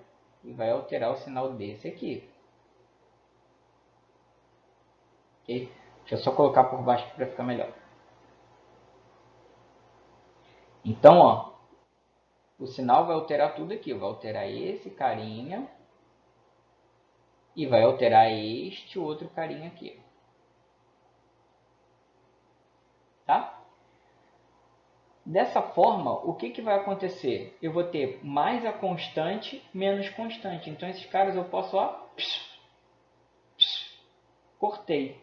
e vai alterar o sinal desse aqui. Ok? Deixa eu só colocar por baixo para ficar melhor. Então, ó, o sinal vai alterar tudo aqui. Vai alterar esse carinha e vai alterar este outro carinha aqui. Tá? Dessa forma, o que vai acontecer? Eu vou ter mais a constante, menos constante. Então, esses caras eu posso, ó, cortei.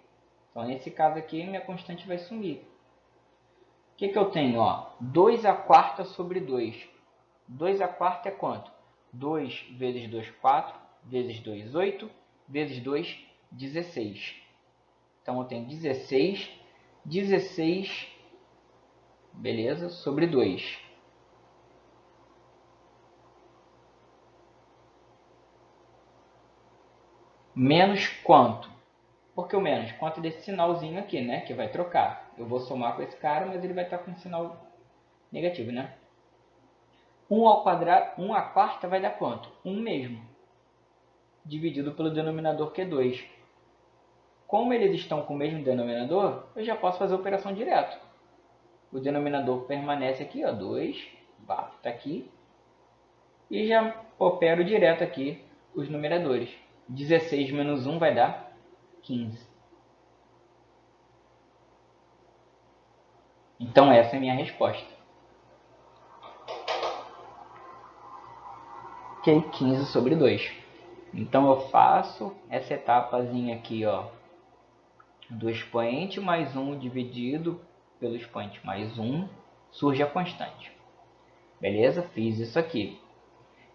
Então, nesse caso aqui, minha constante vai sumir. O que eu tenho? Ó? 2 a quarta sobre 2. 2 a quarta é quanto? 2 vezes 2, 4. Vezes 2, 8. Vezes 2, 16. Então, eu tenho 16. 16, beleza, sobre 2. Menos quanto? Por que o menos? Conta desse sinalzinho aqui, né? Que vai trocar. Eu vou somar com esse cara, mas ele vai estar com um sinal negativo, né? 1 ao quadrado, 1 à quarta vai dar quanto? 1 mesmo. Dividido pelo denominador que é 2. Como eles estão com o mesmo denominador, eu já posso fazer a operação direto. O denominador permanece aqui, ó, 2, bato tá aqui. E já opero direto aqui os numeradores. 16 menos 1 vai dar 15. Então essa é a minha resposta. Ok, 15 sobre 2. Então eu faço essa etapazinha aqui, ó, do expoente mais 1 dividido pelo expoente mais 1, surge a constante. Beleza? Fiz isso aqui.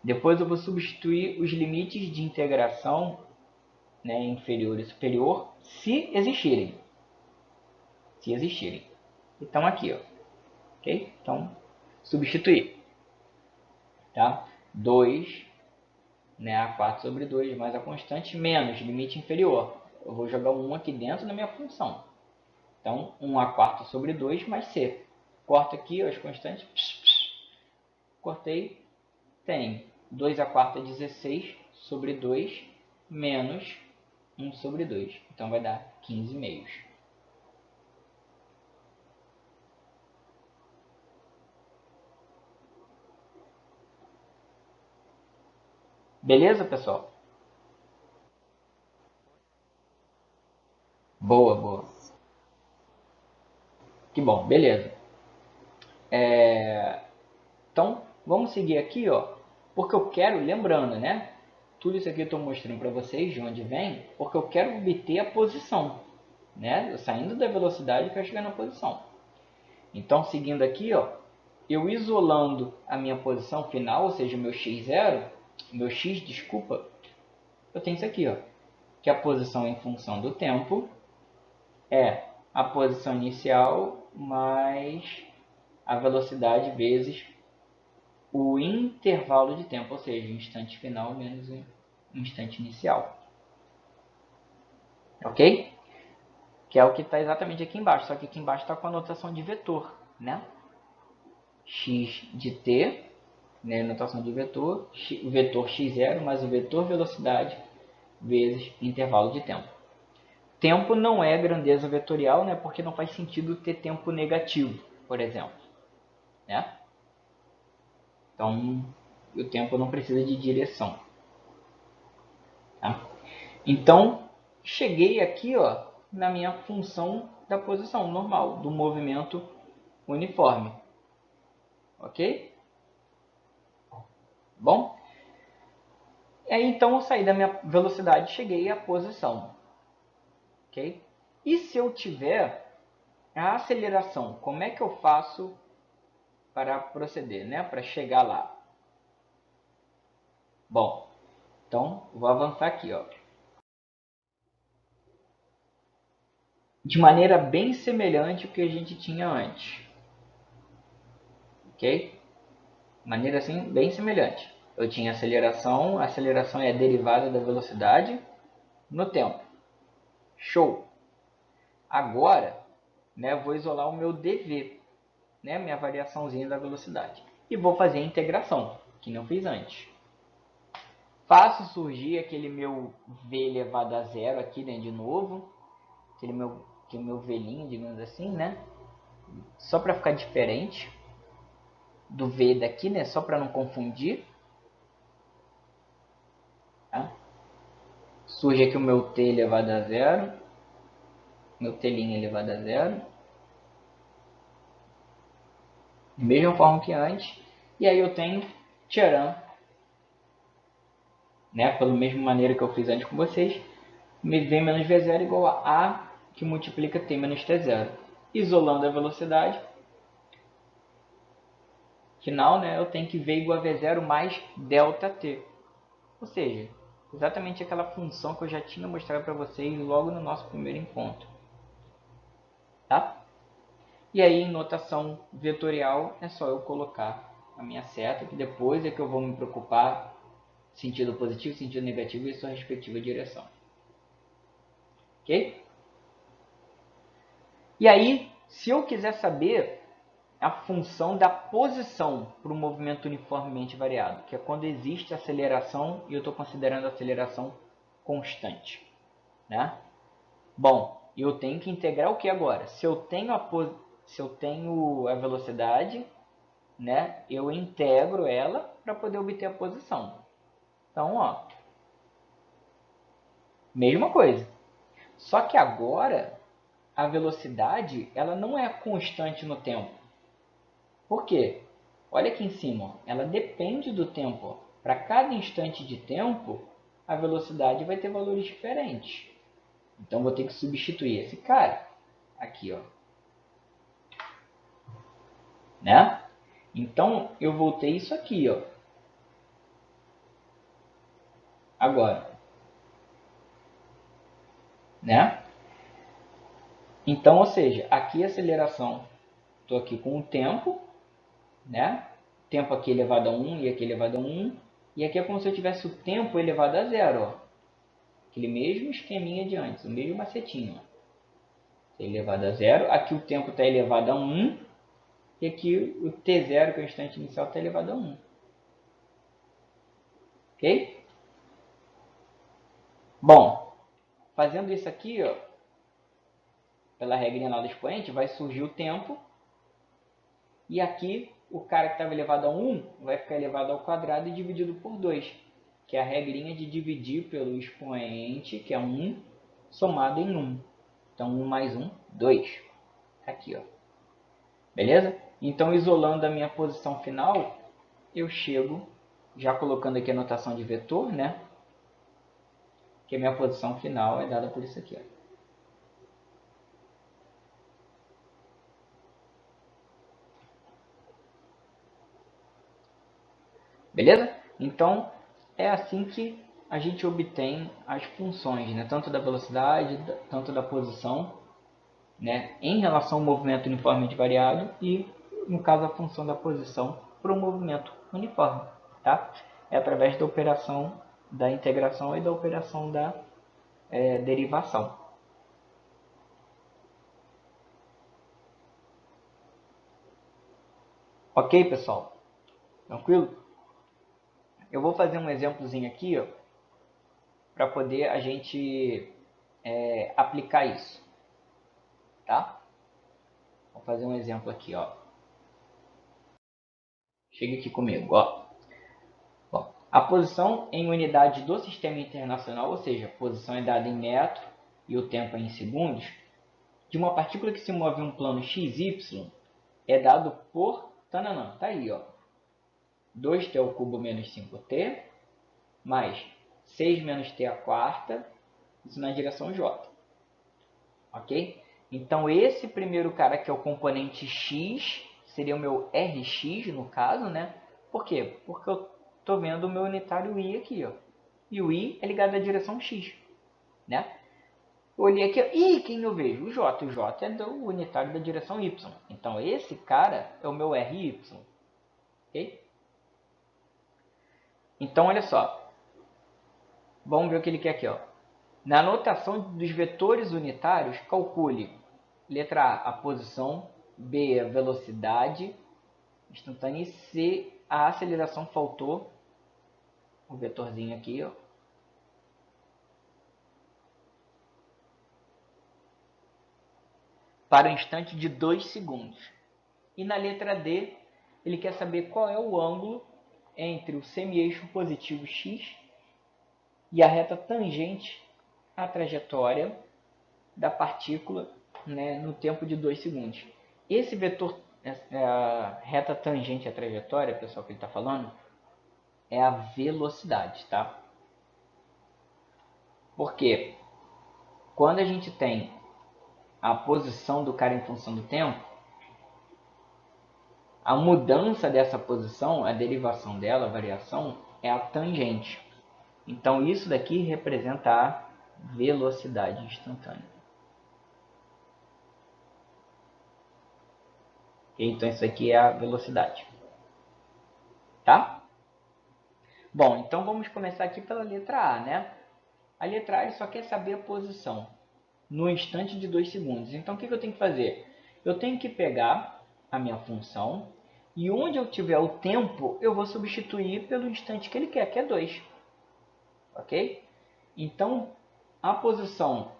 Depois eu vou substituir os limites de integração, né, inferior e superior, se existirem. Se existirem. Então aqui, ó. Ok? Então, substituir. Tá? 2, né, a 4 sobre 2 mais a constante menos limite inferior. Eu vou jogar um 1 aqui dentro da minha função. Então, 1 a quarta sobre 2 mais c. Corto aqui as constantes. Cortei. Tem 2 a quarta 16 sobre 2 menos 1 sobre 2. Então, vai dar 15 meios. Beleza, pessoal? Boa, boa. Que bom, beleza. Então, vamos seguir aqui, ó, porque eu quero, lembrando, né? Tudo isso aqui eu estou mostrando para vocês de onde vem, porque eu quero obter a posição, né? Eu saindo da velocidade, eu quero chegar na posição. Então, seguindo aqui, ó, eu isolando a minha posição final, ou seja, meu x0, meu x, desculpa, eu tenho isso aqui, ó, que a posição em função do tempo é a posição inicial mais a velocidade vezes o intervalo de tempo, ou seja, o instante final menos o instante inicial. Ok? Que é o que está exatamente aqui embaixo, só que aqui embaixo está com a notação de vetor, né? X de t, né, notação de vetor, o vetor x0 mais o vetor velocidade vezes intervalo de tempo. Tempo não é grandeza vetorial, né, porque não faz sentido ter tempo negativo, por exemplo. Né? Então, o tempo não precisa de direção. Tá? Então, cheguei aqui, ó, na minha função da posição normal, do movimento uniforme. Ok? Bom, e aí então eu saí da minha velocidade e cheguei à posição. Ok? E se eu tiver a aceleração, como é que eu faço para proceder, né? Para chegar lá? Bom, então vou avançar aqui, ó. De maneira bem semelhante ao que a gente tinha antes. Ok? Maneira assim, bem semelhante. Eu tinha aceleração, a aceleração é a derivada da velocidade no tempo. Show! Agora, né, vou isolar o meu dv, né, minha variaçãozinha da velocidade. E vou fazer a integração, que não fiz antes. Faço surgir aquele meu v elevado a zero aqui, né, de novo. Aquele meu velhinho, digamos assim, né? Só para ficar diferente do v daqui, né? Só para não confundir. Tá? Surge aqui o meu t elevado a zero. Meu telinho elevado a zero. Da mesma forma que antes. E aí eu tenho tcharam, né? Pela mesma maneira que eu fiz antes com vocês. V menos V0 igual a que multiplica T menos T0. Isolando a velocidade final, né, eu tenho que V igual a V0 mais ΔT. Ou seja, exatamente aquela função que eu já tinha mostrado para vocês logo no nosso primeiro encontro. Tá? E aí, em notação vetorial, é só eu colocar a minha seta, que depois é que eu vou me preocupar sentido positivo, sentido negativo e sua respectiva direção. Ok? E aí, se eu quiser saber a função da posição para o movimento uniformemente variado, que é quando existe aceleração e eu estou considerando a aceleração constante. Né? Bom, eu tenho que integrar o que agora? Se eu tenho a velocidade, né, eu integro ela para poder obter a posição. Então, ó, mesma coisa. Só que agora a velocidade ela não é constante no tempo. Por quê? Olha aqui em cima, ela depende do tempo. Para cada instante de tempo, a velocidade vai ter valores diferentes. Então, vou ter que substituir esse cara aqui, ó. Né? Então, eu voltei isso aqui, ó. Agora. Né? Então, ou seja, aqui a aceleração, estou aqui com o tempo, né? Tempo aqui elevado a 1 e aqui elevado a 1. E aqui é como se eu tivesse o tempo elevado a zero, ó. Aquele mesmo esqueminha de antes, o mesmo macetinho. Ó. Elevado a zero. Aqui o tempo está elevado a 1. E aqui o t0, que é o instante inicial, está elevado a 1. Ok? Bom, fazendo isso aqui, ó, pela regrinha lá do expoente, vai surgir o tempo. E aqui, o cara que estava elevado a 1 vai ficar elevado ao quadrado e dividido por 2. Que é a regrinha de dividir pelo expoente, que é 1, somado em 1. Então, 1 mais 1, 2. Aqui, ó. Beleza? Então, isolando a minha posição final, eu chego, já colocando aqui a notação de vetor, né? Que a minha posição final é dada por isso aqui, ó. Beleza? Então, é assim que a gente obtém as funções, né? Tanto da velocidade, tanto da posição, né? Em relação ao movimento uniformemente variado e, no caso, a função da posição para o movimento uniforme. Tá? É através da operação da integração e da operação da derivação. Ok, pessoal? Tranquilo? Eu vou fazer um exemplozinho aqui, para poder a gente aplicar isso. Tá? Vou fazer um exemplo aqui, ó. Chega aqui comigo, ó. Bom, a posição em unidade do sistema internacional, ou seja, a posição é dada em metro e o tempo é em segundos, de uma partícula que se move em um plano XY é dado por... Tananã, tá aí, ó. 2t ao cubo menos 5t, mais 6 menos t à quarta, isso na direção j. Ok? Então, esse primeiro cara que é o componente x, seria o meu Rx no caso, né? Por quê? Porque eu estou vendo o meu unitário I aqui, ó. E o I é ligado à direção x, né? Eu olhei aqui, e quem eu vejo? O J. O J é do unitário da direção y. Então, esse cara é o meu RY. Ok? Então, olha só. Vamos ver o que ele quer aqui, ó. Na notação dos vetores unitários, calcule letra A, a posição, B, a velocidade instantânea e C, a aceleração. Faltou o vetorzinho aqui, ó. Para o instante de 2 segundos. E na letra D, ele quer saber qual é o ângulo entre o semi-eixo positivo x e a reta tangente à trajetória da partícula, né, no tempo de 2 segundos. Esse vetor, a reta tangente à trajetória, pessoal, que ele está falando, é a velocidade, tá? Porque quando a gente tem a posição do cara em função do tempo, a mudança dessa posição, a derivação dela, a variação, é a tangente. Então, isso daqui representa a velocidade instantânea. Então, isso aqui é a velocidade. Tá? Bom, então vamos começar aqui pela letra A, né? A letra A ele só quer saber a posição no instante de 2 segundos. Então, o que eu tenho que fazer? Eu tenho que pegar a minha função e onde eu tiver o tempo, eu vou substituir pelo instante que ele quer, que é 2. Ok? Então, a posição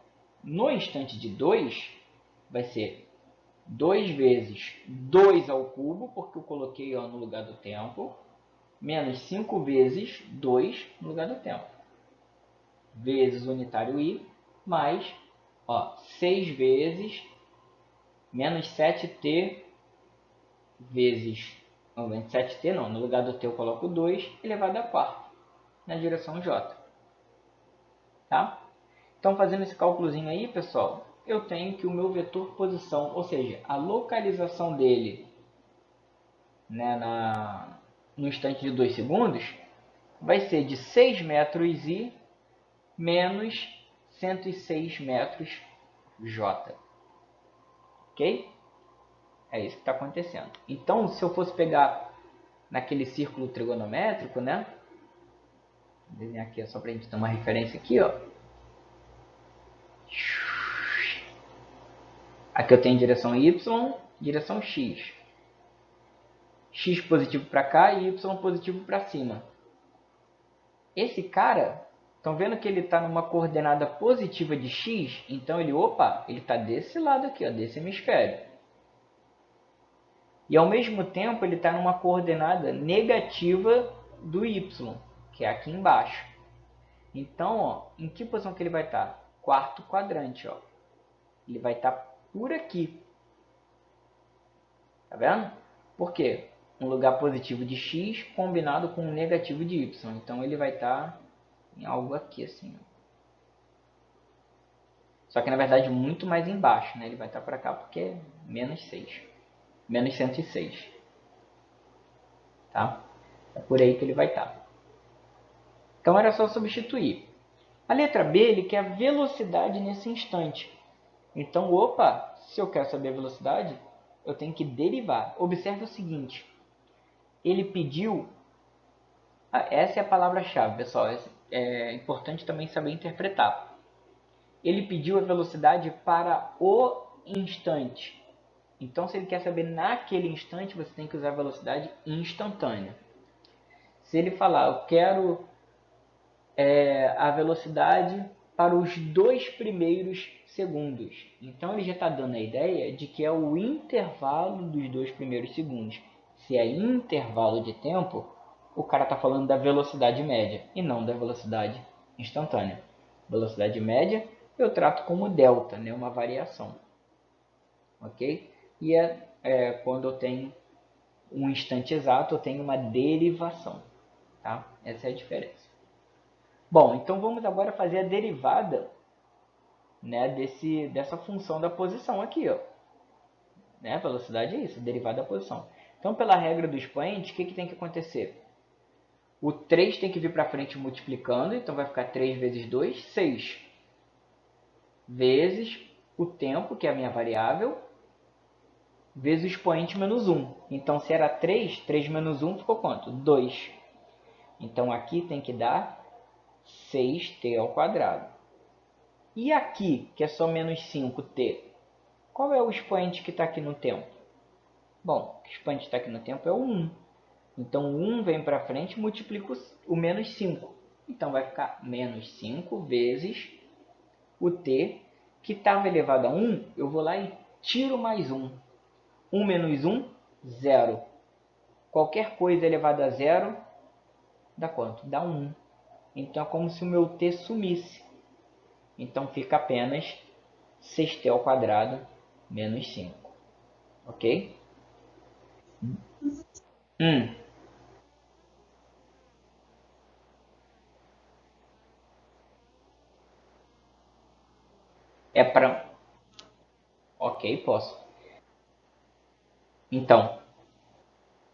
no instante de 2 vai ser 2 vezes 2 ao cubo, porque eu coloquei no lugar do tempo, menos 5 vezes 2 no lugar do tempo, vezes o unitário I, mais 6 vezes menos 7t vezes... Não, 7t não, no lugar do t eu coloco 2 elevado a quarto, na direção j. Tá? Então, fazendo esse cálculozinho aí, pessoal, eu tenho que o meu vetor posição, ou seja, a localização dele, né, no instante de 2 segundos, vai ser de 6 metros I menos 106 metros J. Ok? É isso que está acontecendo. Então, se eu fosse pegar naquele círculo trigonométrico, né? Vou desenhar aqui só para a gente ter uma referência aqui, ó. Aqui eu tenho direção Y, direção X. X positivo para cá e Y positivo para cima. Esse cara, estão vendo que ele está numa coordenada positiva de X? Então ele está desse lado aqui, ó, desse hemisfério. E ao mesmo tempo ele está numa coordenada negativa do Y, que é aqui embaixo. Então, ó, em que posição que ele vai estar? Quarto quadrante, ó. Ele vai estar por aqui. Tá vendo? Por quê? Um lugar positivo de x combinado com um negativo de y. Então ele vai estar em algo aqui assim. Só que na verdade muito mais embaixo, né? Ele vai estar para cá porque é menos 6. Menos 106. Tá? É por aí que ele vai estar. Então era só substituir. A letra B, ele quer a velocidade nesse instante. Então, se eu quero saber a velocidade, eu tenho que derivar. Observe o seguinte. Ele pediu... essa é a palavra-chave, pessoal. É importante também saber interpretar. Ele pediu a velocidade para o instante. Então, se ele quer saber naquele instante, você tem que usar a velocidade instantânea. Se ele falar, eu quero a velocidade para os 2 primeiros segundos. Então, ele já está dando a ideia de que é o intervalo dos 2 primeiros segundos. Se é intervalo de tempo, o cara está falando da velocidade média e não da velocidade instantânea. Velocidade média eu trato como delta, né, uma variação. Ok? E quando eu tenho um instante exato, eu tenho uma derivação. Tá? Essa é a diferença. Bom, então vamos agora fazer a derivada, né, dessa função da posição aqui. Ó. Né? Velocidade é isso, derivada da posição. Então, pela regra do expoente, o que tem que acontecer? O 3 tem que vir para frente multiplicando, então vai ficar 3 vezes 2, 6. Vezes o tempo, que é a minha variável, vezes o expoente menos 1. Então, se era 3, 3 menos 1 ficou quanto? 2. Então, aqui tem que dar 6t ao quadrado. E aqui, que é só menos 5t, qual é o expoente que está aqui no tempo? Bom, o expoente que está aqui no tempo é o 1. Então, o 1 vem para frente e multiplica o menos 5. Então, vai ficar menos 5 vezes o t, que estava elevado a 1, eu vou lá e tiro mais 1. 1 menos 1, 0. Qualquer coisa elevada a 0, dá quanto? Dá 1. Então, é como se o meu t sumisse. Então, fica apenas 6t ao quadrado menos 5. Ok? Hum, é para... Ok, posso. Então,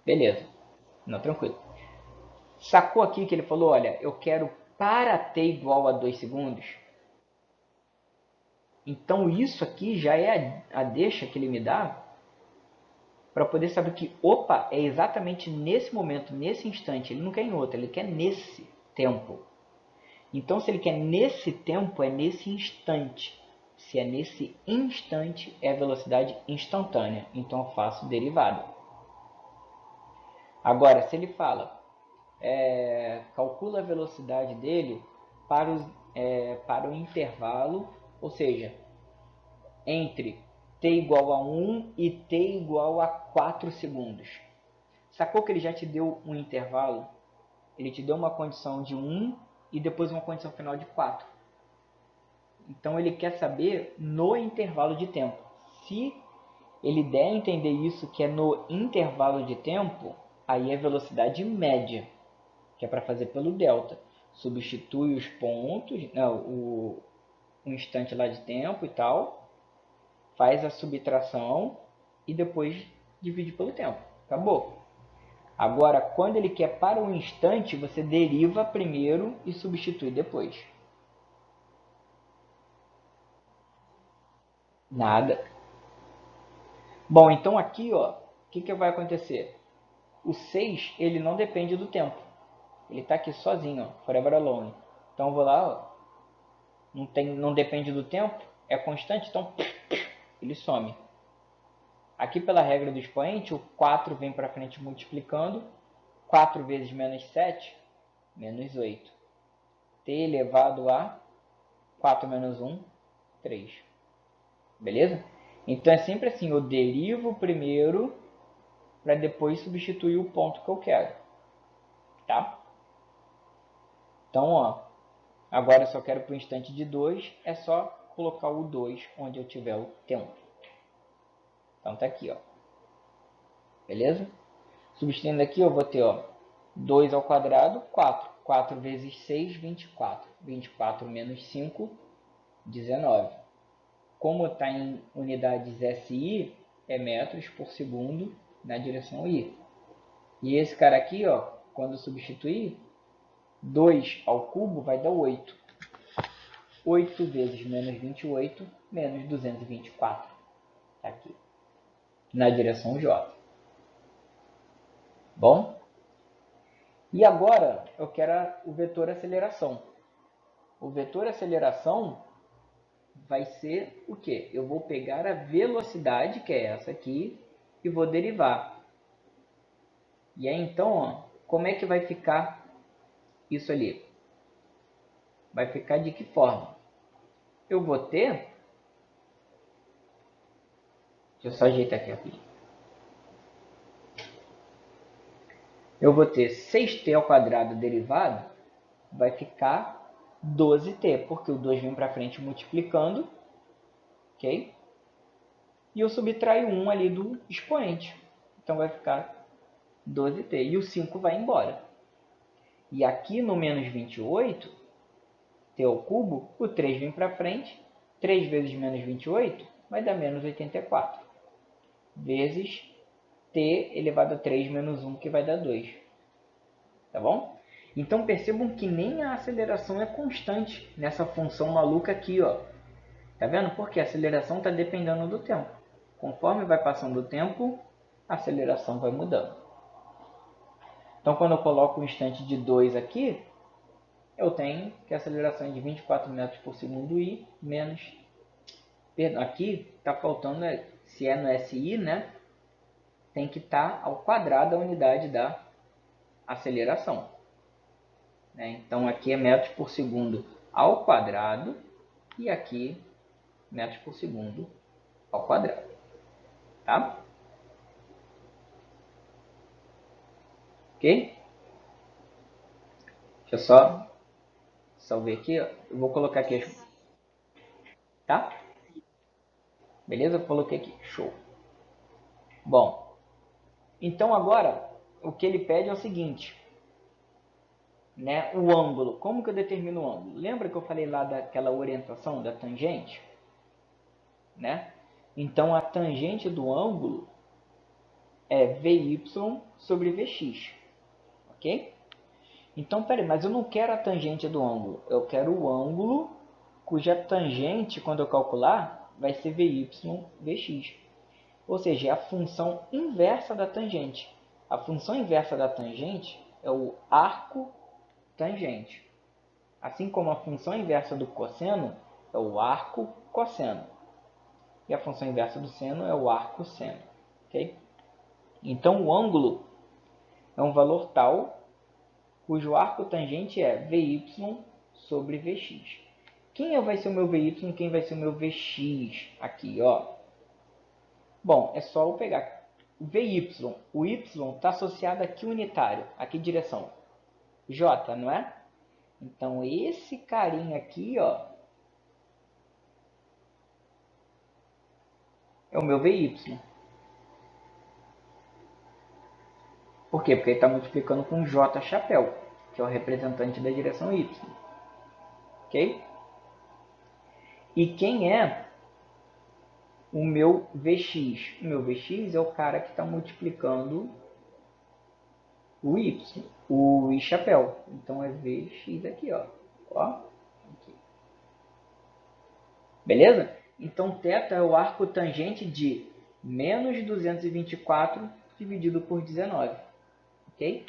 beleza. Não, tranquilo. Sacou aqui que ele falou, olha, eu quero para t igual a 2 segundos? Então, isso aqui já é a deixa que ele me dá para poder saber que, opa, é exatamente nesse momento, nesse instante. Ele não quer em outro, ele quer nesse tempo. Então, se ele quer nesse tempo, é nesse instante. Se é nesse instante, é velocidade instantânea. Então, eu faço derivada. Agora, se ele fala, calcula a velocidade dele para o intervalo, ou seja, entre t igual a 1 e t igual a 4 segundos. Sacou que ele já te deu um intervalo? Ele te deu uma condição de 1 e depois uma condição final de 4. Então ele quer saber no intervalo de tempo. Se ele der a entender isso, que é no intervalo de tempo, aí é velocidade média, que é para fazer pelo delta. Substitui os pontos, não, o instante lá de tempo e tal, faz a subtração e depois divide pelo tempo. Acabou. Agora, quando ele quer para o instante, você deriva primeiro e substitui depois. Nada. Bom, então aqui, ó, o que vai acontecer? O 6, ele não depende do tempo. Ele está aqui sozinho, ó, forever alone. Então eu vou lá, ó, não depende do tempo, é constante, então ele some. Aqui pela regra do expoente, o 4 vem para frente multiplicando. 4 vezes menos 7, menos 8. T elevado a 4 menos 1, 3. Beleza? Então é sempre assim, eu derivo primeiro para depois substituir o ponto que eu quero. Tá? Então, ó, agora eu só quero para o instante de 2, é só colocar o 2 onde eu tiver o tempo. Então tá aqui, ó. Beleza? Substituindo aqui, eu vou ter, ó, 2 ao quadrado, 4. 4 vezes 6, 24. 24 menos 5, 19. Como está em unidades SI, é metros por segundo na direção I. E esse cara aqui, ó, quando substituir, 2 ao cubo vai dar 8. 8 vezes menos 28, menos 224. Tá aqui, na direção J. Bom? E agora eu quero o vetor aceleração. O vetor aceleração vai ser o quê? Eu vou pegar a velocidade, que é essa aqui, e vou derivar. E aí, então, ó, como é que vai ficar isso ali? Vai ficar de que forma? Eu vou ter... Deixa eu só ajeitar aqui rapidinho. Eu vou ter 6t ao quadrado derivado, vai ficar 12t, porque o 2 vem para frente multiplicando, ok? E eu subtraio 1 ali do expoente. Então vai ficar 12t. E o 5 vai embora. E aqui no menos 28, t ao cubo, o 3 vem para frente. 3 vezes menos 28 vai dar menos 84. Vezes t elevado a 3 menos 1, que vai dar 2. Tá bom? Então percebam que nem a aceleração é constante nessa função maluca aqui, ó. Tá vendo? Porque a aceleração está dependendo do tempo. Conforme vai passando o tempo, a aceleração vai mudando. Então, quando eu coloco o instante de 2 aqui, eu tenho que a aceleração é de 24 metros por segundo i menos... Perdão, aqui está faltando, se é no SI, né? Tem que estar ao quadrado a unidade da aceleração. Então, aqui é metros por segundo ao quadrado e aqui metros por segundo ao quadrado. Tá? Ok? Deixa eu só salvar aqui. Ó. Eu vou colocar aqui. Tá? Beleza? Eu coloquei aqui. Show. Bom, então agora o que ele pede é o seguinte. Né? O ângulo. Como que eu determino o ângulo? Lembra que eu falei lá daquela orientação da tangente? Né? Então a tangente do ângulo é Vy sobre Vx. Ok? Então, peraí, mas eu não quero a tangente do ângulo. Eu quero o ângulo cuja tangente, quando eu calcular, vai ser Vy Vx. Ou seja, é a função inversa da tangente. A função inversa da tangente é o arco tangente. Assim como a função inversa do cosseno é o arco cosseno. E a função inversa do seno é o arco seno. Okay? Então, o ângulo é um valor tal cujo arco tangente é Vy sobre Vx. Quem vai ser o meu Vy e quem vai ser o meu Vx aqui, ó? Bom, é só eu pegar o Vy. O y está associado a que unitário? A que direção? J, não é? Então, esse carinha aqui, ó, é o meu Vy. Por quê? Porque ele está multiplicando com J chapéu, que é o representante da direção Y. Ok? E quem é o meu Vx? O meu Vx é o cara que está multiplicando o Y, o I chapéu. Então é Vx aqui, ó. Aqui. Beleza? Então θ é o arco tangente de menos 224 dividido por 19. Ok?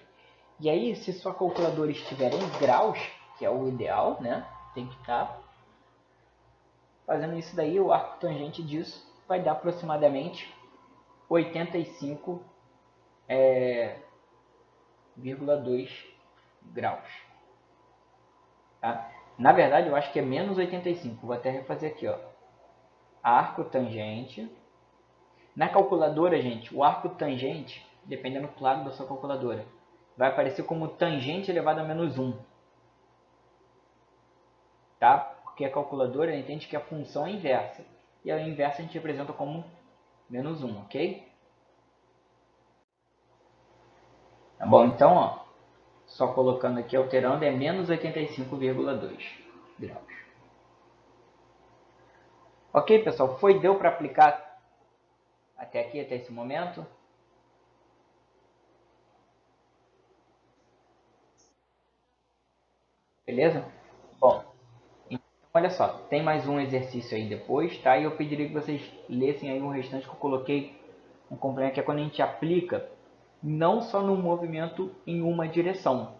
E aí, se sua calculadora estiver em graus, que é o ideal, né? Tem que estar fazendo isso daí, o arco tangente disso vai dar aproximadamente 85,2 graus. Tá? Na verdade, eu acho que é menos 85. Vou até refazer aqui, ó. Arco tangente. Na calculadora, gente, o arco tangente, dependendo do lado da sua calculadora, vai aparecer como tangente elevado a menos 1. Tá? Porque a calculadora entende que a função é inversa. E a inversa a gente representa como menos 1, ok? Tá bom? Então, ó, só colocando aqui, alterando, é menos 85,2 graus. Ok, pessoal? Deu para aplicar até aqui, até esse momento? Beleza? Bom, então olha só, tem mais um exercício aí depois, tá? E eu pediria que vocês lessem aí o restante que eu coloquei um complemento, que é quando a gente aplica não só no movimento em uma direção,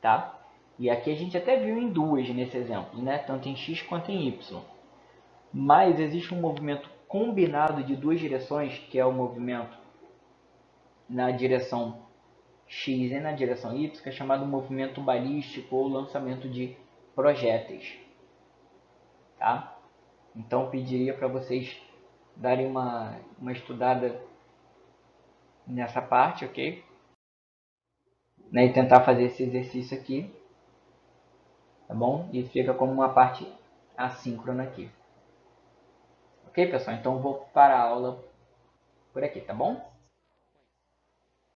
tá? E aqui a gente até viu em duas nesse exemplo, né? Tanto em x quanto em y. Mas existe um movimento combinado de duas direções, que é o movimento na direção x e na direção y, que é chamado movimento balístico ou lançamento de projéteis. Tá? Então eu pediria para vocês darem uma estudada nessa parte, ok? Né? E tentar fazer esse exercício aqui, tá bom? E fica como uma parte assíncrona aqui. Ok, pessoal? Então eu vou parar a aula por aqui, tá bom?